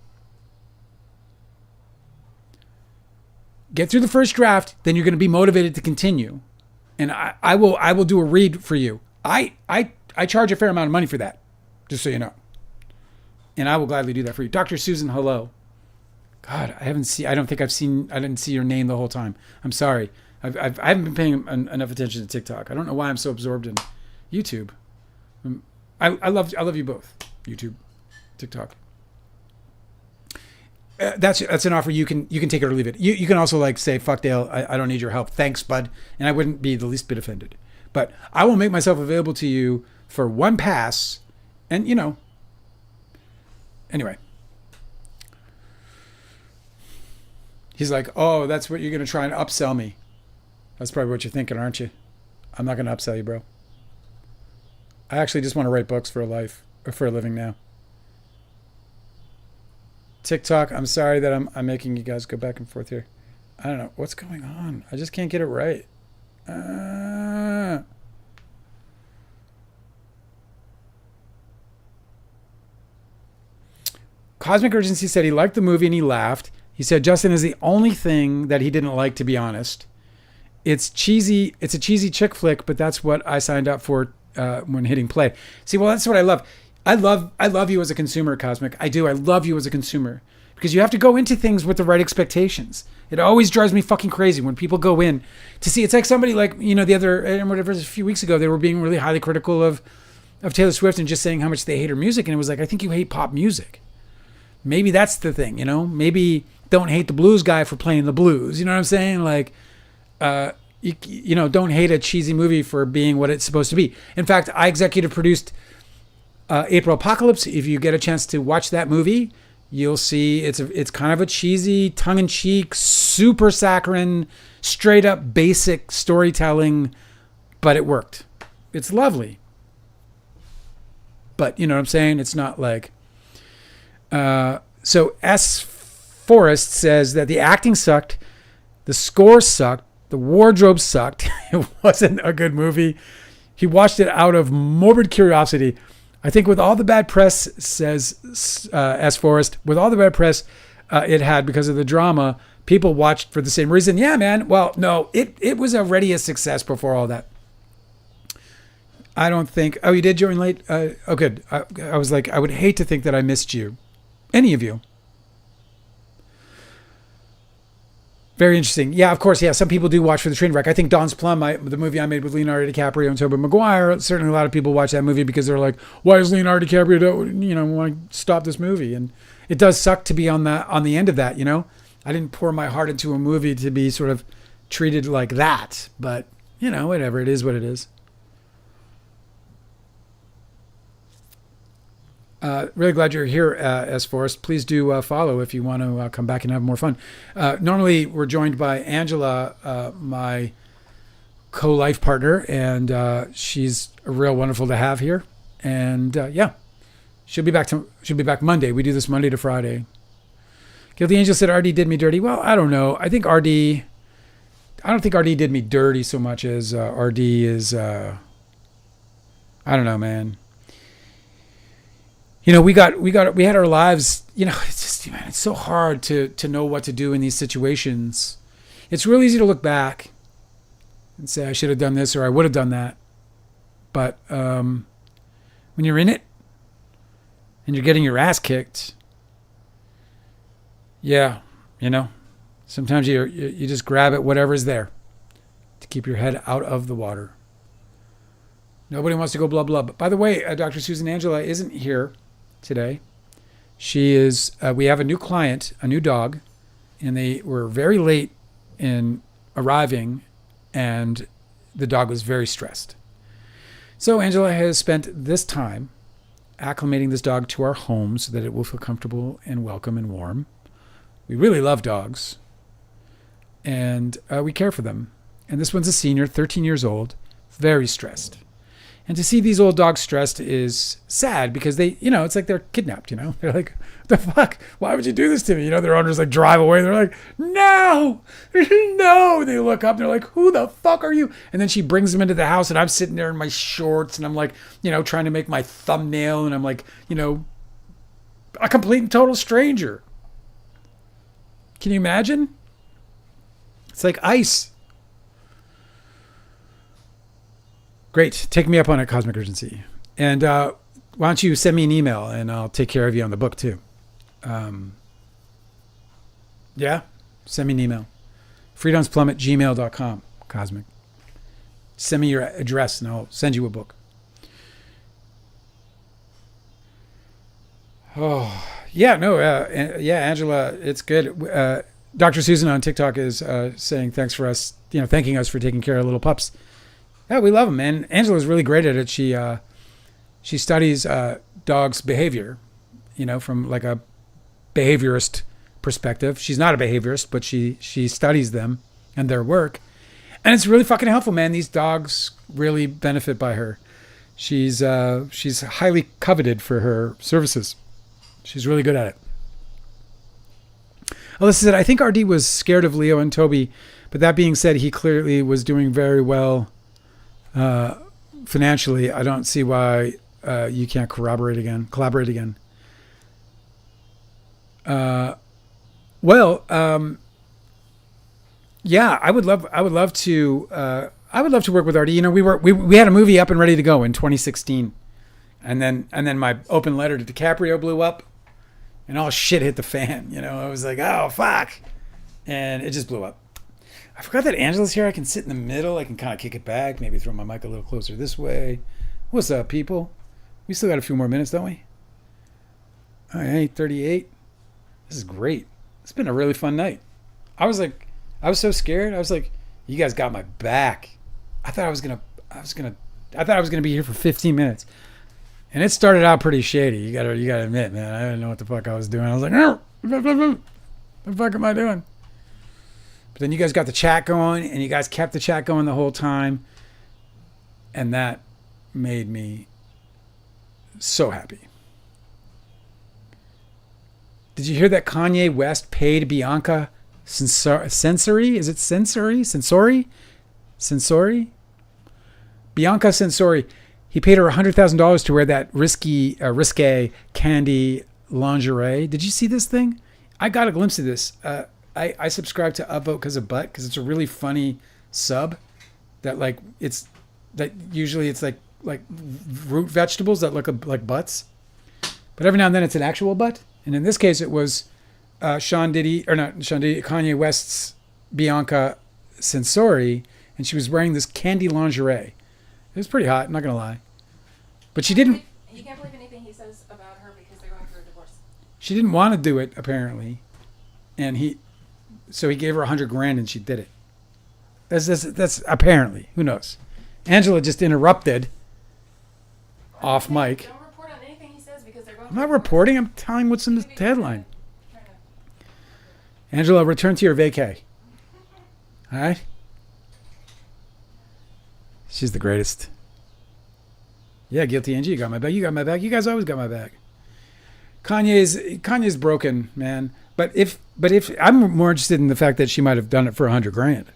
Get through the first draft, then you're going to be motivated to continue. And I will do a read for you. I charge a fair amount of money for that, just so you know. And I will gladly do that for you. Dr. Susan, hello. God, I didn't see your name the whole time. I'm sorry. I haven't been paying enough attention to TikTok. I don't know why I'm so absorbed in YouTube. I love you both. YouTube, TikTok. That's an offer. You can take it or leave it. You can also like say, fuck Dale, I don't need your help. Thanks, bud. And I wouldn't be the least bit offended. But I will make myself available to you for one pass. And anyway. He's like, oh, that's what you're going to try and upsell me. That's probably what you're thinking, aren't you? I'm not going to upsell you, bro. I actually just want to write books for a living now. TikTok, I'm sorry that I'm making you guys go back and forth here. I don't know. What's going on? I just can't get it right. Cosmic Urgency said he liked the movie and he laughed. He said Justin is the only thing that he didn't like, to be honest. It's cheesy. It's a cheesy chick flick, but that's what I signed up for when hitting play. See, well, that's what I love. I love you as a consumer, Cosmic. I do. I love you as a consumer because you have to go into things with the right expectations. It always drives me fucking crazy when people go in to see. It's like somebody like, a few weeks ago, they were being really highly critical of Taylor Swift and just saying how much they hate her music. And it was like, I think you hate pop music. Maybe that's the thing, maybe don't hate the blues guy for playing the blues. You know what I'm saying? Like, don't hate a cheesy movie for being what it's supposed to be. In fact, I executive produced April Apocalypse. If you get a chance to watch that movie, you'll see it's kind of a cheesy, tongue-in-cheek, super saccharine, straight up basic storytelling, but it worked. It's lovely. But you know what I'm saying? It's not like... So S. Forrest says that the acting sucked, the score sucked, the wardrobe sucked. It wasn't a good movie. He watched it out of morbid curiosity. I think with all the bad press, says S. Forrest, with all the bad press it had because of the drama, people watched for the same reason. Yeah, man. Well, no, it was already a success before all that. I don't think... Oh, you did join late? Oh, good. I was like, I would hate to think that I missed you. Any of you. Very interesting. Yeah, of course. Yeah, some people do watch for the train wreck. I think Don's Plum, the movie I made with Leonardo DiCaprio and Tobey Maguire, certainly a lot of people watch that movie because they're like, why is Leonardo DiCaprio, want to stop this movie? And it does suck to be on the end of that, I didn't pour my heart into a movie to be sort of treated like that. But, whatever. It is what it is. Really glad you're here, S. Forrest. Please do follow if you want to come back and have more fun. Normally, we're joined by Angela, my co-life partner, and she's real wonderful to have here. And she'll be back Monday. We do this Monday to Friday. Guilty Angel said RD did me dirty. Well, I don't know. I don't think RD did me dirty so much as RD is. I don't know, man. We had our lives, it's just, man, it's so hard to know what to do in these situations. It's real easy to look back and say, I should have done this or I would have done that. But when you're in it and you're getting your ass kicked, yeah, sometimes you just grab at whatever's there to keep your head out of the water. Nobody wants to go blah, blah. But by the way, Dr. Susan Angela isn't here today. She is, we have a new client, a new dog, and they were very late in arriving, and the dog was very stressed. So Angela has spent this time acclimating this dog to our home so that it will feel comfortable and welcome and warm. We really love dogs, and we care for them. And this one's a senior, 13 years old, very stressed. And to see these old dogs stressed is sad because they, it's like they're kidnapped, They're like, what the fuck? Why would you do this to me? Their owners like drive away. They're like, no, no. They look up. They're like, who the fuck are you? And then she brings them into the house and I'm sitting there in my shorts and I'm like, trying to make my thumbnail and I'm like, a complete and total stranger. Can you imagine? It's like ice. Great. Take me up on it, Cosmic Urgency. And why don't you send me an email and I'll take care of you on the book too. Yeah? Send me an email. freedomsplum@gmail.com, Cosmic. Send me your address and I'll send you a book. Oh, yeah, no, Angela, it's good. Dr. Susan on TikTok is saying thanks for us, thanking us for taking care of little pups. Yeah, we love them, man. Angela's really great at it. She studies dogs' behavior, from like a behaviorist perspective. She's not a behaviorist, but she studies them and their work. And it's really fucking helpful, man. These dogs really benefit by her. She's highly coveted for her services. She's really good at it. Alyssa said, I think RD was scared of Leo and Toby, but that being said, he clearly was doing very well financially. I don't see why you can't collaborate again. Yeah, I would love to work with RD. We had a movie up and ready to go in 2016, and then my open letter to DiCaprio blew up, and all shit hit the fan. I was like, oh fuck, and it just blew up. I forgot that Angela's here. I can sit in the middle. I can kind of kick it back, maybe throw my mic a little closer this way. What's up, people? We still got a few more minutes, don't we? All right, 8:38. This is great. It's been a really fun night. I was so scared. I was like, you guys got my back. I thought I was gonna be here for 15 minutes. And it started out pretty shady. You gotta admit, man. I didn't know what the fuck I was doing. I was like, what the fuck am I doing? But then you guys got the chat going, and you guys kept the chat going the whole time. And that made me so happy. Did you hear that Kanye West paid Bianca Censori? Is it Censori? Bianca Censori. He paid her $100,000 to wear that risque candy lingerie. Did you see this thing? I got a glimpse of this. I subscribe to Upvote because of Butt, because it's a really funny sub that usually it's like root vegetables that look like butts, but every now and then it's an actual butt. And in this case, it was Kanye West's Bianca Censori, and she was wearing this candy lingerie. It was pretty hot, I'm not gonna lie. But she didn't.
You can't believe anything he says about her because they're going through a divorce.
She didn't want to do it apparently, and so he gave her $100,000 and she did it. That's apparently, who knows? Angela just interrupted off mic.
Don't report on anything he says because they're going.
I'm not reporting. I'm telling what's in the headline. Angela, return to your vacay. All right. She's the greatest. Yeah, guilty Angie, you got my back. You got my back. You guys always got my back. Kanye's broken, man. But if I'm more interested in the fact that she might have done it for $100,000.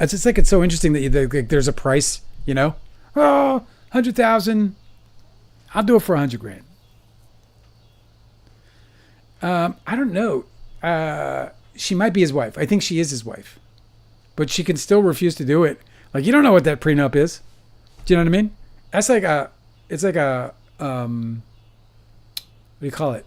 It's just like, it's so interesting that there's a price, Oh, 100,000. I'll do it for $100,000. I don't know. She might be his wife. I think she is his wife, but she can still refuse to do it. Like, you don't know what that prenup is. Do you know what I mean? That's like it's like a, what do you call it?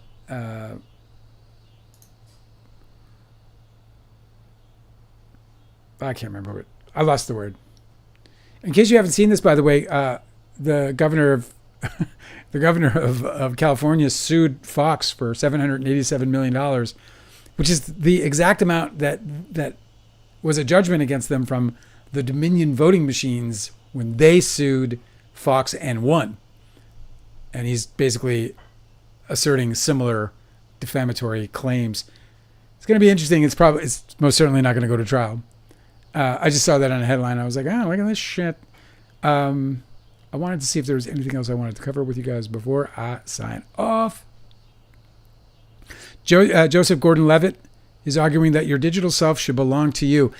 I can't remember it. I lost the word. In case you haven't seen this, by the way, the governor of California sued Fox for $787 million, which is the exact amount that was a judgment against them from the Dominion voting machines when they sued Fox and won. And he's basically asserting similar defamatory claims. It's going to be interesting. It's most certainly not going to go to trial. I just saw that on a headline. I was like, oh, look at this shit. I wanted to see if there was anything else I wanted to cover with you guys before I sign off. Joseph Gordon-Levitt is arguing that your digital self should belong to you.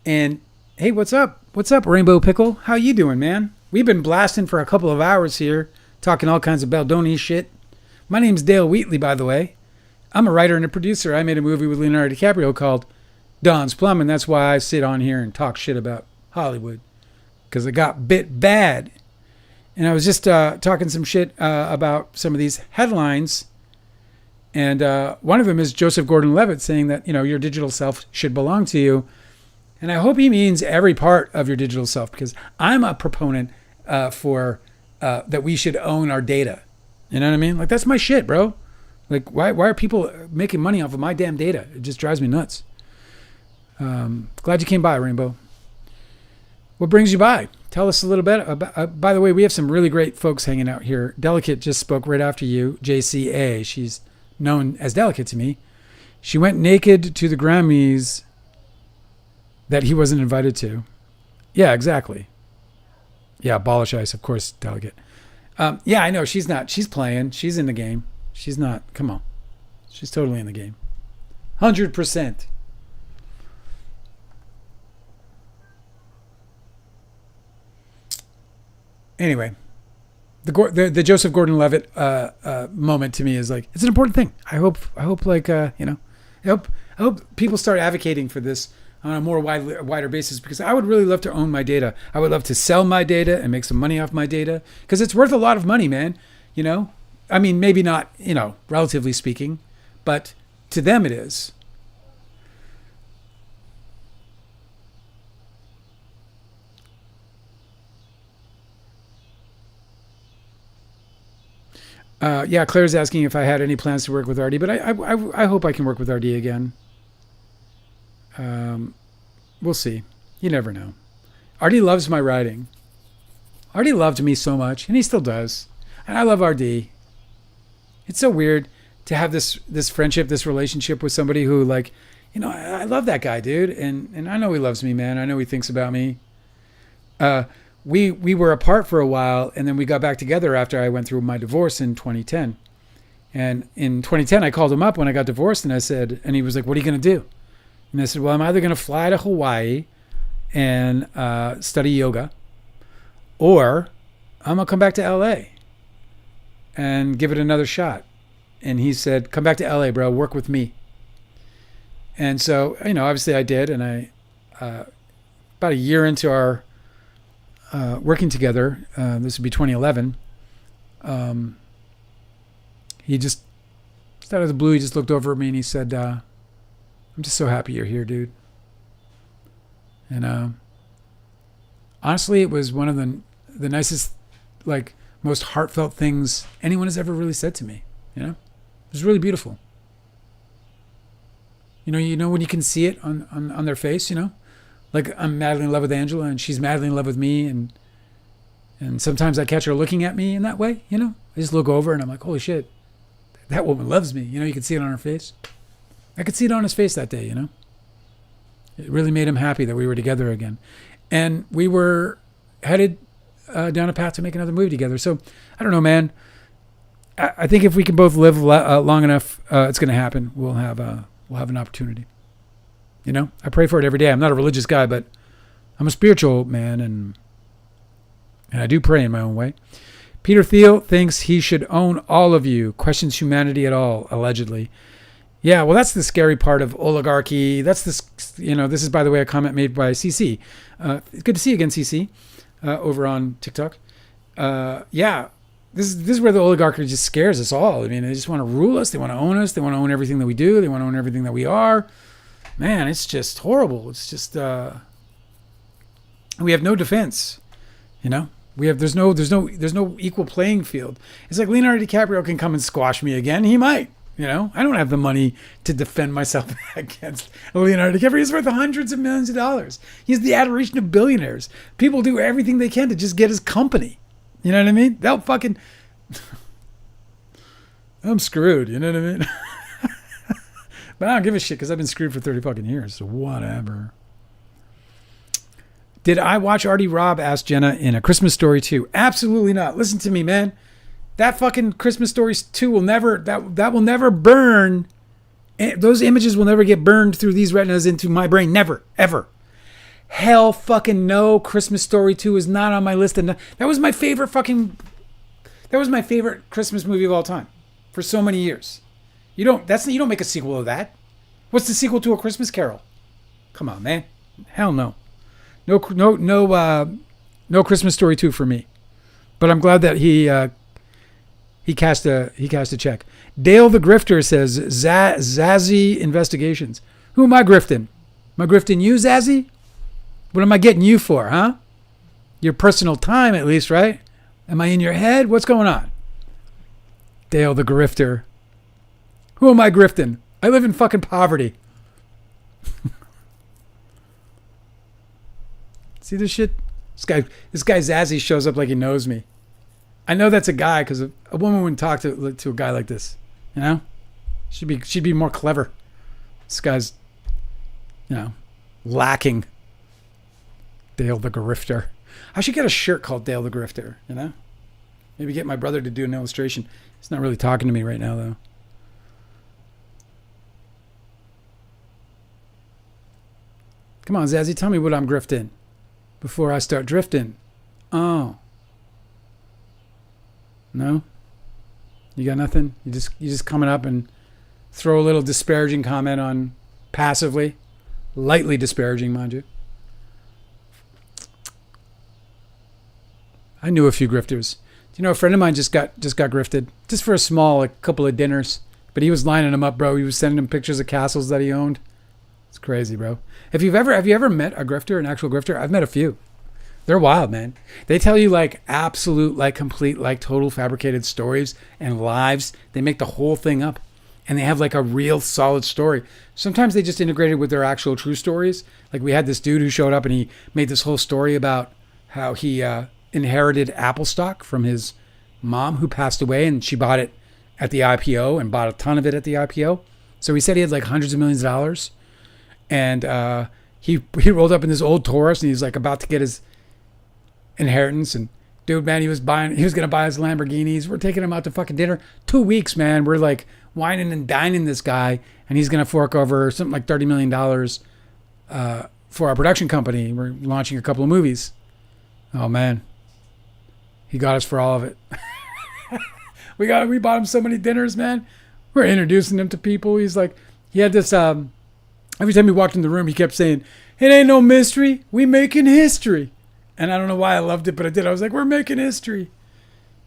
And hey, what's up? What's up, Rainbow Pickle? How you doing, man? We've been blasting for a couple of hours here, talking all kinds of Baldoni shit. My name's Dale Wheatley, by the way. I'm a writer and a producer. I made a movie with Leonardo DiCaprio called Don's Plum, and that's why I sit on here and talk shit about Hollywood, because it got bit bad. And I was just talking some shit about some of these headlines. And one of them is Joseph Gordon-Levitt saying that, your digital self should belong to you. And I hope he means every part of your digital self, because I'm a proponent for that we should own our data. You know what I mean? Like, that's my shit, bro. Like, why are people making money off of my damn data? It just drives me nuts. Glad you came by, Rainbow. What brings you by? Tell us a little bit about, by the way, we have some really great folks hanging out here. Delicate just spoke right after you, JCA. She's known as Delicate to me. She went naked to the Grammys that he wasn't invited to. Yeah, exactly. Yeah, abolish ICE, of course, Delicate. Yeah, I know. She's not. She's playing. She's in the game. She's not. Come on. She's totally in the game. 100%. I the Joseph Gordon-Levitt moment to me is like, it's an important thing. I hope I hope people start advocating for this on a more wider basis, because I would really love to own my data. I would love to sell my data and make some money off my data, because it's worth a lot of money, man. I mean, maybe not, relatively speaking, but to them it is. Yeah, Claire's asking if I had any plans to work with RD, but I hope I can work with RD again. We'll see. You never know. RD loves my writing. RD loved me so much, and he still does. And I love RD. It's so weird to have this friendship, this relationship with somebody who, like, I love that guy, dude, and I know he loves me, man. I know he thinks about me. We were apart for a while, and then we got back together after I went through my divorce in 2010. And in 2010, I called him up when I got divorced, and I said, and he was like, "What are you going to do?" And I said, "Well, I'm either going to fly to Hawaii and study yoga, or I'm going to come back to LA and give it another shot." And he said, "Come back to LA, bro. Work with me." And so, obviously I did. And I, about a year into our working together, this would be 2011, he just out of the blue, he just looked over at me and he said, "I'm just so happy you're here, dude." And honestly, it was one of the nicest, like, most heartfelt things anyone has ever really said to me. It was really beautiful. When you can see it on their face, like, I'm madly in love with Angela and she's madly in love with me, and sometimes I catch her looking at me in that way. I just look over and I'm like, holy shit, that woman loves me. You can see it on her face. I could see it on his face that day. It really made him happy that we were together again, and we were headed down a path to make another movie together. So I don't know, man. I think if we can both live long enough, it's going to happen. We'll have an opportunity. I pray for it every day. I'm not a religious guy, but I'm a spiritual man, and I do pray in my own way. Peter Thiel thinks he should own all of you, questions humanity at all, allegedly. Yeah, well, that's the scary part of oligarchy. That's this is, by the way, a comment made by CC. Good to see you again, CC, over on TikTok. Yeah, this is where the oligarchy just scares us all. I mean, they just want to rule us. They want to own us. They want to own everything that we do. They want to own everything that we are. Man, it's just horrible. It's just we have no defense. There's no equal playing field. It's like Leonardo DiCaprio can come and squash me again. He might. I don't have the money to defend myself against Leonardo DiCaprio. He's worth hundreds of millions of dollars. He's the adoration of billionaires. People do everything they can to just get his company. You know what I mean? They'll fucking... I'm screwed, you know what I mean? But I don't give a shit because I've been screwed for 30 fucking years, so whatever. Did I watch Artie Robb, asked Jenna, in A Christmas Story 2? Absolutely not. Listen to me, man. That fucking Christmas Story 2 will never... That will never burn... Those images will never get burned through these retinas into my brain. Never. Ever. Hell fucking no. Christmas Story 2 is not on my list. And that was my favorite fucking... That was my favorite Christmas movie of all time. For so many years. You don't make a sequel of that. What's the sequel to A Christmas Carol? Come on, man. Hell no. No Christmas Story 2 for me. But I'm glad that he cast a check. Dale the Grifter says, Zazzy Investigations. Who am I grifting? Am I grifting you, Zazzy? What am I getting you for, huh? Your personal time, at least, right? Am I in your head? What's going on? Dale the Grifter. Who am I grifting? I live in fucking poverty. See this shit? This guy Zazzy shows up like he knows me. I know that's a guy because a woman wouldn't talk to a guy like this. You know? She'd be more clever. This guy's, lacking. Dale the Grifter. I should get a shirt called Dale the Grifter, you know? Maybe get my brother to do an illustration. He's not really talking to me right now, though. Come on, Zazzy, tell me what I'm grifting before I start drifting. Oh. No? You got nothing? You just coming up and throw a little disparaging comment on passively. Lightly disparaging, mind you. I knew a few grifters. Do you know a friend of mine just got grifted? Just for a small, couple of dinners. But he was lining them up, bro. He was sending them pictures of castles that he owned. It's crazy, bro. Have you ever met a grifter, an actual grifter? I've met a few. They're wild, man. They tell you absolute, complete, total fabricated stories and lives. They make the whole thing up. And they have a real solid story. Sometimes they just integrate it with their actual true stories. Like we had this dude who showed up and he made this whole story about how he inherited Apple stock from his mom who passed away, and she bought it at the IPO and bought a ton of it at the IPO. So he said he had hundreds of millions of dollars. And he rolled up in this old Taurus and he's about to get his inheritance. And dude, man, he was going to buy his Lamborghinis. We're taking him out to fucking dinner. 2 weeks, man. We're whining and dining this guy, and he's going to fork over something like $30 million for our production company. We're launching a couple of movies. Oh man. He got us for all of it. We bought him so many dinners, man. We're introducing him to people. He had this, every time he walked in the room, he kept saying, "It ain't no mystery. We making history." And I don't know why I loved it, but I did. I was like, we're making history.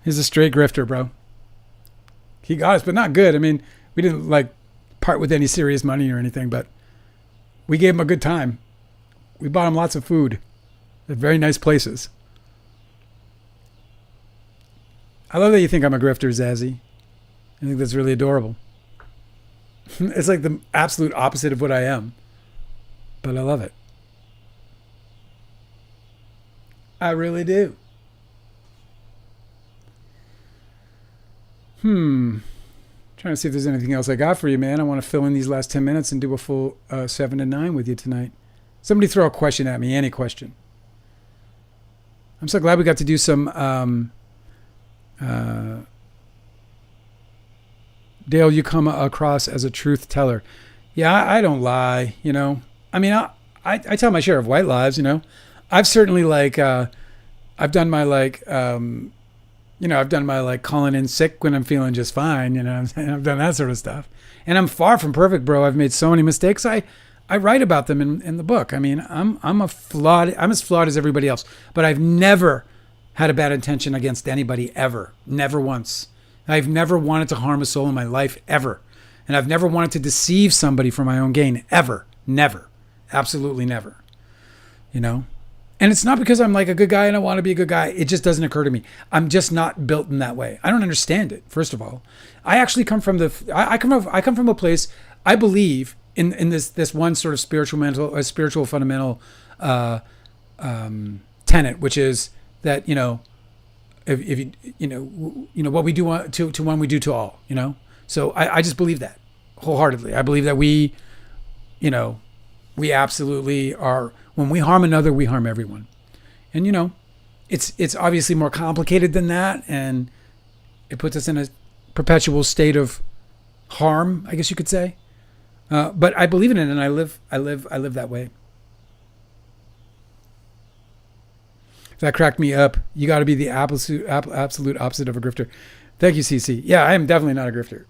He's a straight grifter, bro. He got us, but not good. I mean, we didn't part with any serious money or anything, but we gave him a good time. We bought him lots of food at very nice places. I love that you think I'm a grifter, Zazzy. I think that's really adorable. It's the absolute opposite of what I am. But I love it. I really do. Trying to see if there's anything else I got for you, man. I want to fill in these last 10 minutes and do a full 7 to 9 with you tonight. Somebody throw a question at me, any question. I'm so glad we got to do some... Dale, you come across as a truth teller. Yeah, I don't lie, you know. I mean, I tell my share of white lies, you know. I've certainly I've done my I've done my calling in sick when I'm feeling just fine, you know. I've done that sort of stuff. And I'm far from perfect, bro. I've made so many mistakes. I write about them in the book. I mean, I'm as flawed as everybody else, but I've never had a bad intention against anybody ever. Never once. I've never wanted to harm a soul in my life ever. And I've never wanted to deceive somebody for my own gain ever. Never. Absolutely never. You know? And it's not because I'm a good guy and I want to be a good guy. It just doesn't occur to me. I'm just not built in that way. I don't understand it, first of all. I actually come from I come from a place, I believe in this one sort of spiritual fundamental tenet, which is that, you know, if what we do to one we do to all. So I just believe that wholeheartedly. I believe that we absolutely are. When we harm another, we harm everyone. And it's obviously more complicated than that, and it puts us in a perpetual state of harm, I guess you could say. But I believe in it, and I live that way. That cracked me up. You got to be the absolute opposite of a grifter. Thank you, CC. Yeah, I am definitely not a grifter.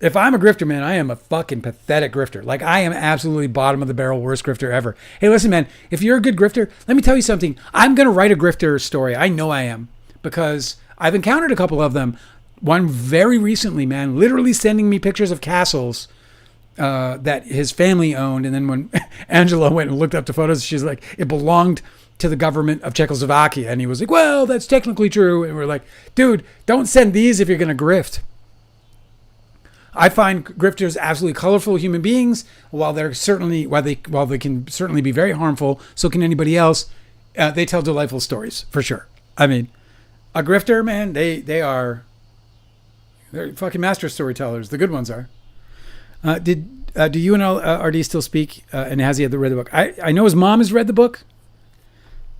If I'm a grifter, man, I am a fucking pathetic grifter. Like, I am absolutely bottom of the barrel, worst grifter ever. Hey, listen, man, if you're a good grifter, let me tell you something. I'm going to write a grifter story. I know I am, because I've encountered a couple of them. One very recently, man, literally sending me pictures of castles that his family owned. And then when Angela went and looked up the photos, she's like, it belonged to the government of Czechoslovakia. And he was like, well, that's technically true. And we're like, dude, don't send these if you're going to grift. I find grifters absolutely colorful human beings. While they can certainly be very harmful, so can anybody else. They tell delightful stories for sure. I mean, a grifter, man, they're fucking master storytellers. The good ones are. Do you and RD still speak? And has he read the book? I know his mom has read the book.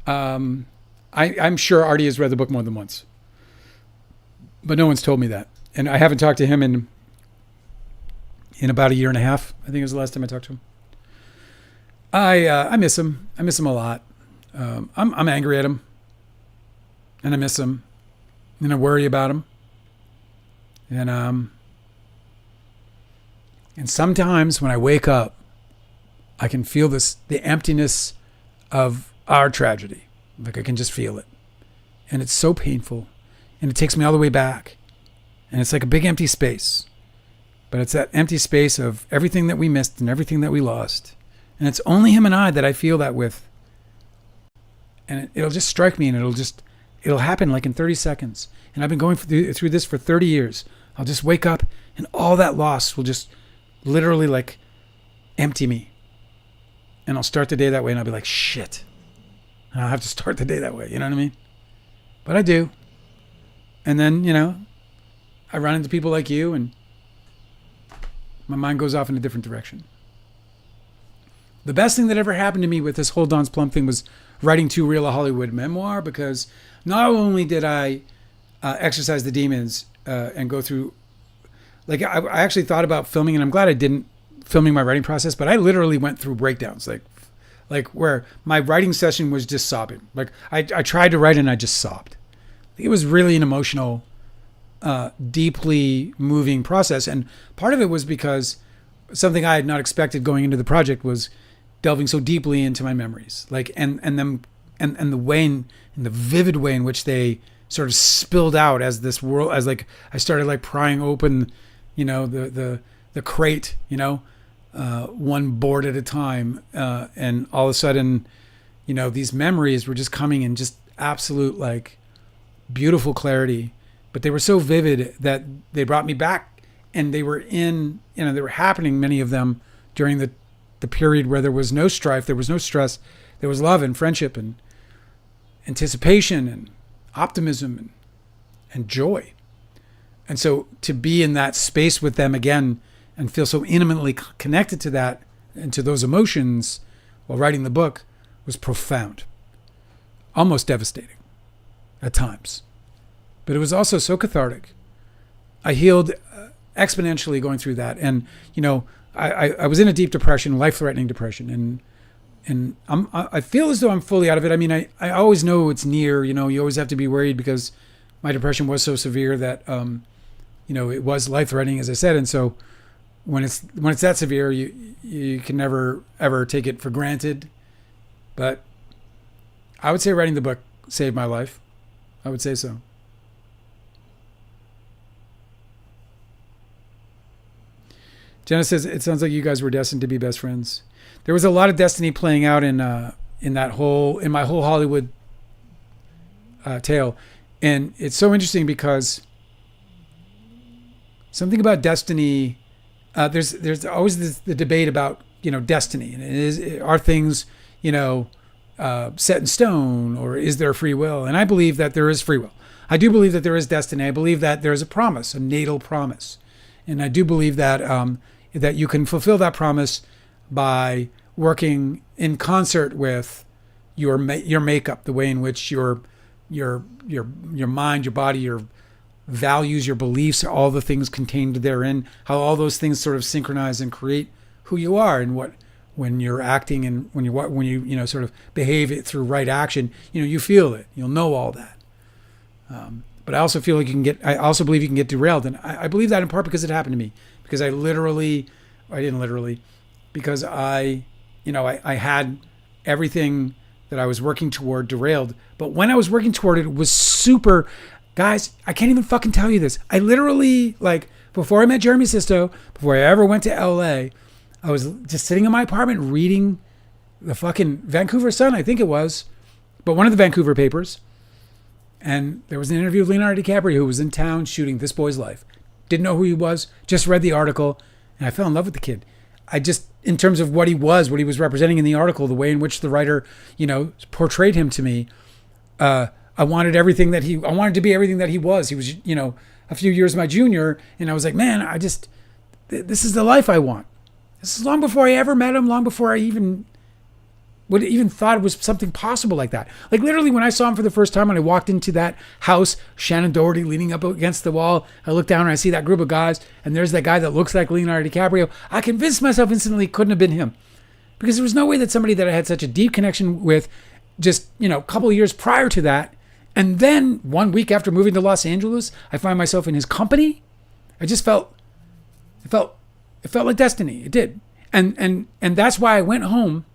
I'm sure RD has read the book more than once, but no one's told me that. And I haven't talked to him in about a year and a half. I think it was the last time I talked to him. I miss him. I miss him a lot. I'm angry at him, and I miss him, and I worry about him. And sometimes when I wake up, I can feel the emptiness of our tragedy. Like, I can just feel it. And it's so painful. And it takes me all the way back. And it's like a big empty space. But it's that empty space of everything that we missed and everything that we lost. And it's only him and I that I feel that with. And it'll just strike me, and it'll happen like in 30 seconds. And I've been going through this for 30 years. I'll just wake up, and all that loss will just literally like empty me. And I'll start the day that way, and I'll be like, shit. And I'll have to start the day that way. You know what I mean? But I do. And then, I run into people like you, and my mind goes off in a different direction. The best thing that ever happened to me with this whole Don's Plum thing was writing Too Real a Hollywood Memoir, because not only did I exercise the demons and go through, like, I actually thought about filming, and I'm glad I didn't, filming my writing process, but I literally went through breakdowns, like where my writing session was just sobbing. Like, I tried to write and I just sobbed. It was really an emotional, deeply moving process. And part of it was because something I had not expected going into the project was delving so deeply into my memories, like, and the way, in the vivid way in which they sort of spilled out as this world, as like I started like prying open, the crate, one board at a time, and all of a sudden, these memories were just coming in just absolute like beautiful clarity, but they were so vivid that they brought me back, and they were they were happening, many of them, during the period where there was no strife, there was no stress, there was love and friendship and anticipation and optimism and joy. And so to be in that space with them again and feel so intimately connected to that and to those emotions while writing the book was profound, almost devastating at times. But it was also so cathartic. I healed exponentially going through that. And, I was in a deep depression, life-threatening depression. And I feel as though I'm fully out of it. I mean, I always know it's near, you always have to be worried because my depression was so severe that, it was life-threatening, as I said. And so when it's that severe, you can never, ever take it for granted. But I would say writing the book saved my life. I would say so. Jenna says, it sounds like you guys were destined to be best friends. There was a lot of destiny playing out in my whole Hollywood tale. And it's so interesting because something about destiny, there's always the debate about, destiny. And are things, set in stone, or is there free will? And I believe that there is free will. I do believe that there is destiny. I believe that there is a promise, a natal promise. And I do believe that that you can fulfill that promise by working in concert with your makeup, the way in which your mind, your body, your values, your beliefs, all the things contained therein, how all those things sort of synchronize and create who you are, and what when you're acting and when you sort of behave it through right action, you feel it, you'll know all that. But I also feel like I also believe you can get derailed, and I believe that in part because it happened to me, because because I had everything that I was working toward derailed. But when I was working toward it, it was super, guys, I can't even fucking tell you this. I literally, before I met Jeremy Sisto, before I ever went to LA, I was just sitting in my apartment reading the fucking Vancouver Sun, I think it was, but one of the Vancouver papers. And there was an interview with Leonardo DiCaprio, who was in town shooting This Boy's Life. Didn't know who he was, just read the article, and I fell in love with the kid. I just, in terms of what he was representing in the article, the way in which the writer, portrayed him to me, I wanted to be everything that he was. He was, a few years my junior, and I was like, man, this is the life I want. This is long before I ever met him, long before I even thought it was something possible like that. Like literally when I saw him for the first time, when I walked into that house, Shannon Doherty leaning up against the wall, I look down and I see that group of guys, and there's that guy that looks like Leonardo DiCaprio. I convinced myself instantly it couldn't have been him, because there was no way that somebody that I had such a deep connection with just, a couple of years prior to that, and then 1 week after moving to Los Angeles, I find myself in his company. I just felt like destiny. It did. And that's why I went home.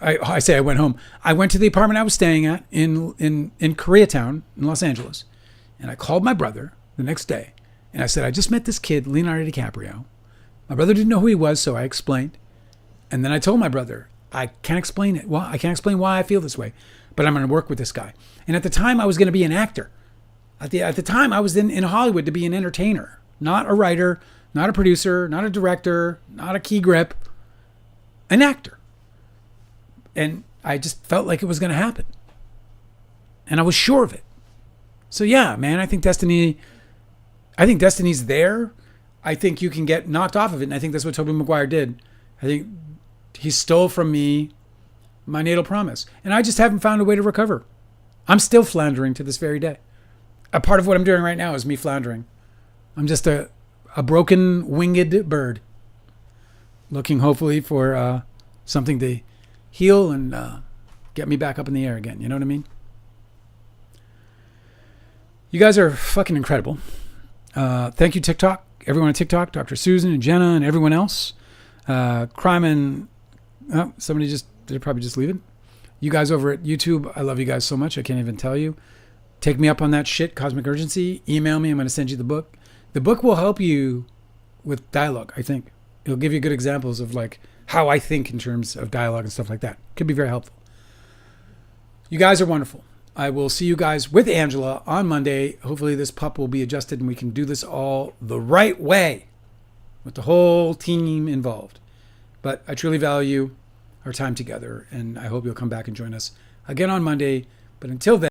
I say I went home. I went to the apartment I was staying at in Koreatown in Los Angeles. And I called my brother the next day. And I said, I just met this kid, Leonardo DiCaprio. My brother didn't know who he was, so I explained. And then I told my brother, I can't explain it. Well, I can't explain why I feel this way, but I'm going to work with this guy. And at the time, I was going to be an actor. At the time, I was in Hollywood to be an entertainer, not a writer, not a producer, not a director, not a key grip, an actor. And I just felt like it was going to happen. And I was sure of it. So yeah, man, I think destiny's there. I think you can get knocked off of it. And I think that's what Tobey Maguire did. I think he stole from me my natal promise. And I just haven't found a way to recover. I'm still floundering to this very day. A part of what I'm doing right now is me floundering. I'm just a broken winged bird, looking hopefully for something to heal and get me back up in the air again. You know what I mean? You guys are fucking incredible. Thank you, TikTok. Everyone on TikTok, Dr. Susan and Jenna and everyone else. Crime and... Oh, they're probably just leaving. You guys over at YouTube, I love you guys so much. I can't even tell you. Take me up on that shit, Cosmic Urgency. Email me. I'm going to send you the book. The book will help you with dialogue, I think. It'll give you good examples of how I think in terms of dialogue and stuff like that. Could be very helpful. You guys are wonderful. I will see you guys with Angela on Monday. Hopefully this pup will be adjusted and we can do this all the right way with the whole team involved. But I truly value our time together, and I hope you'll come back and join us again on Monday. But until then,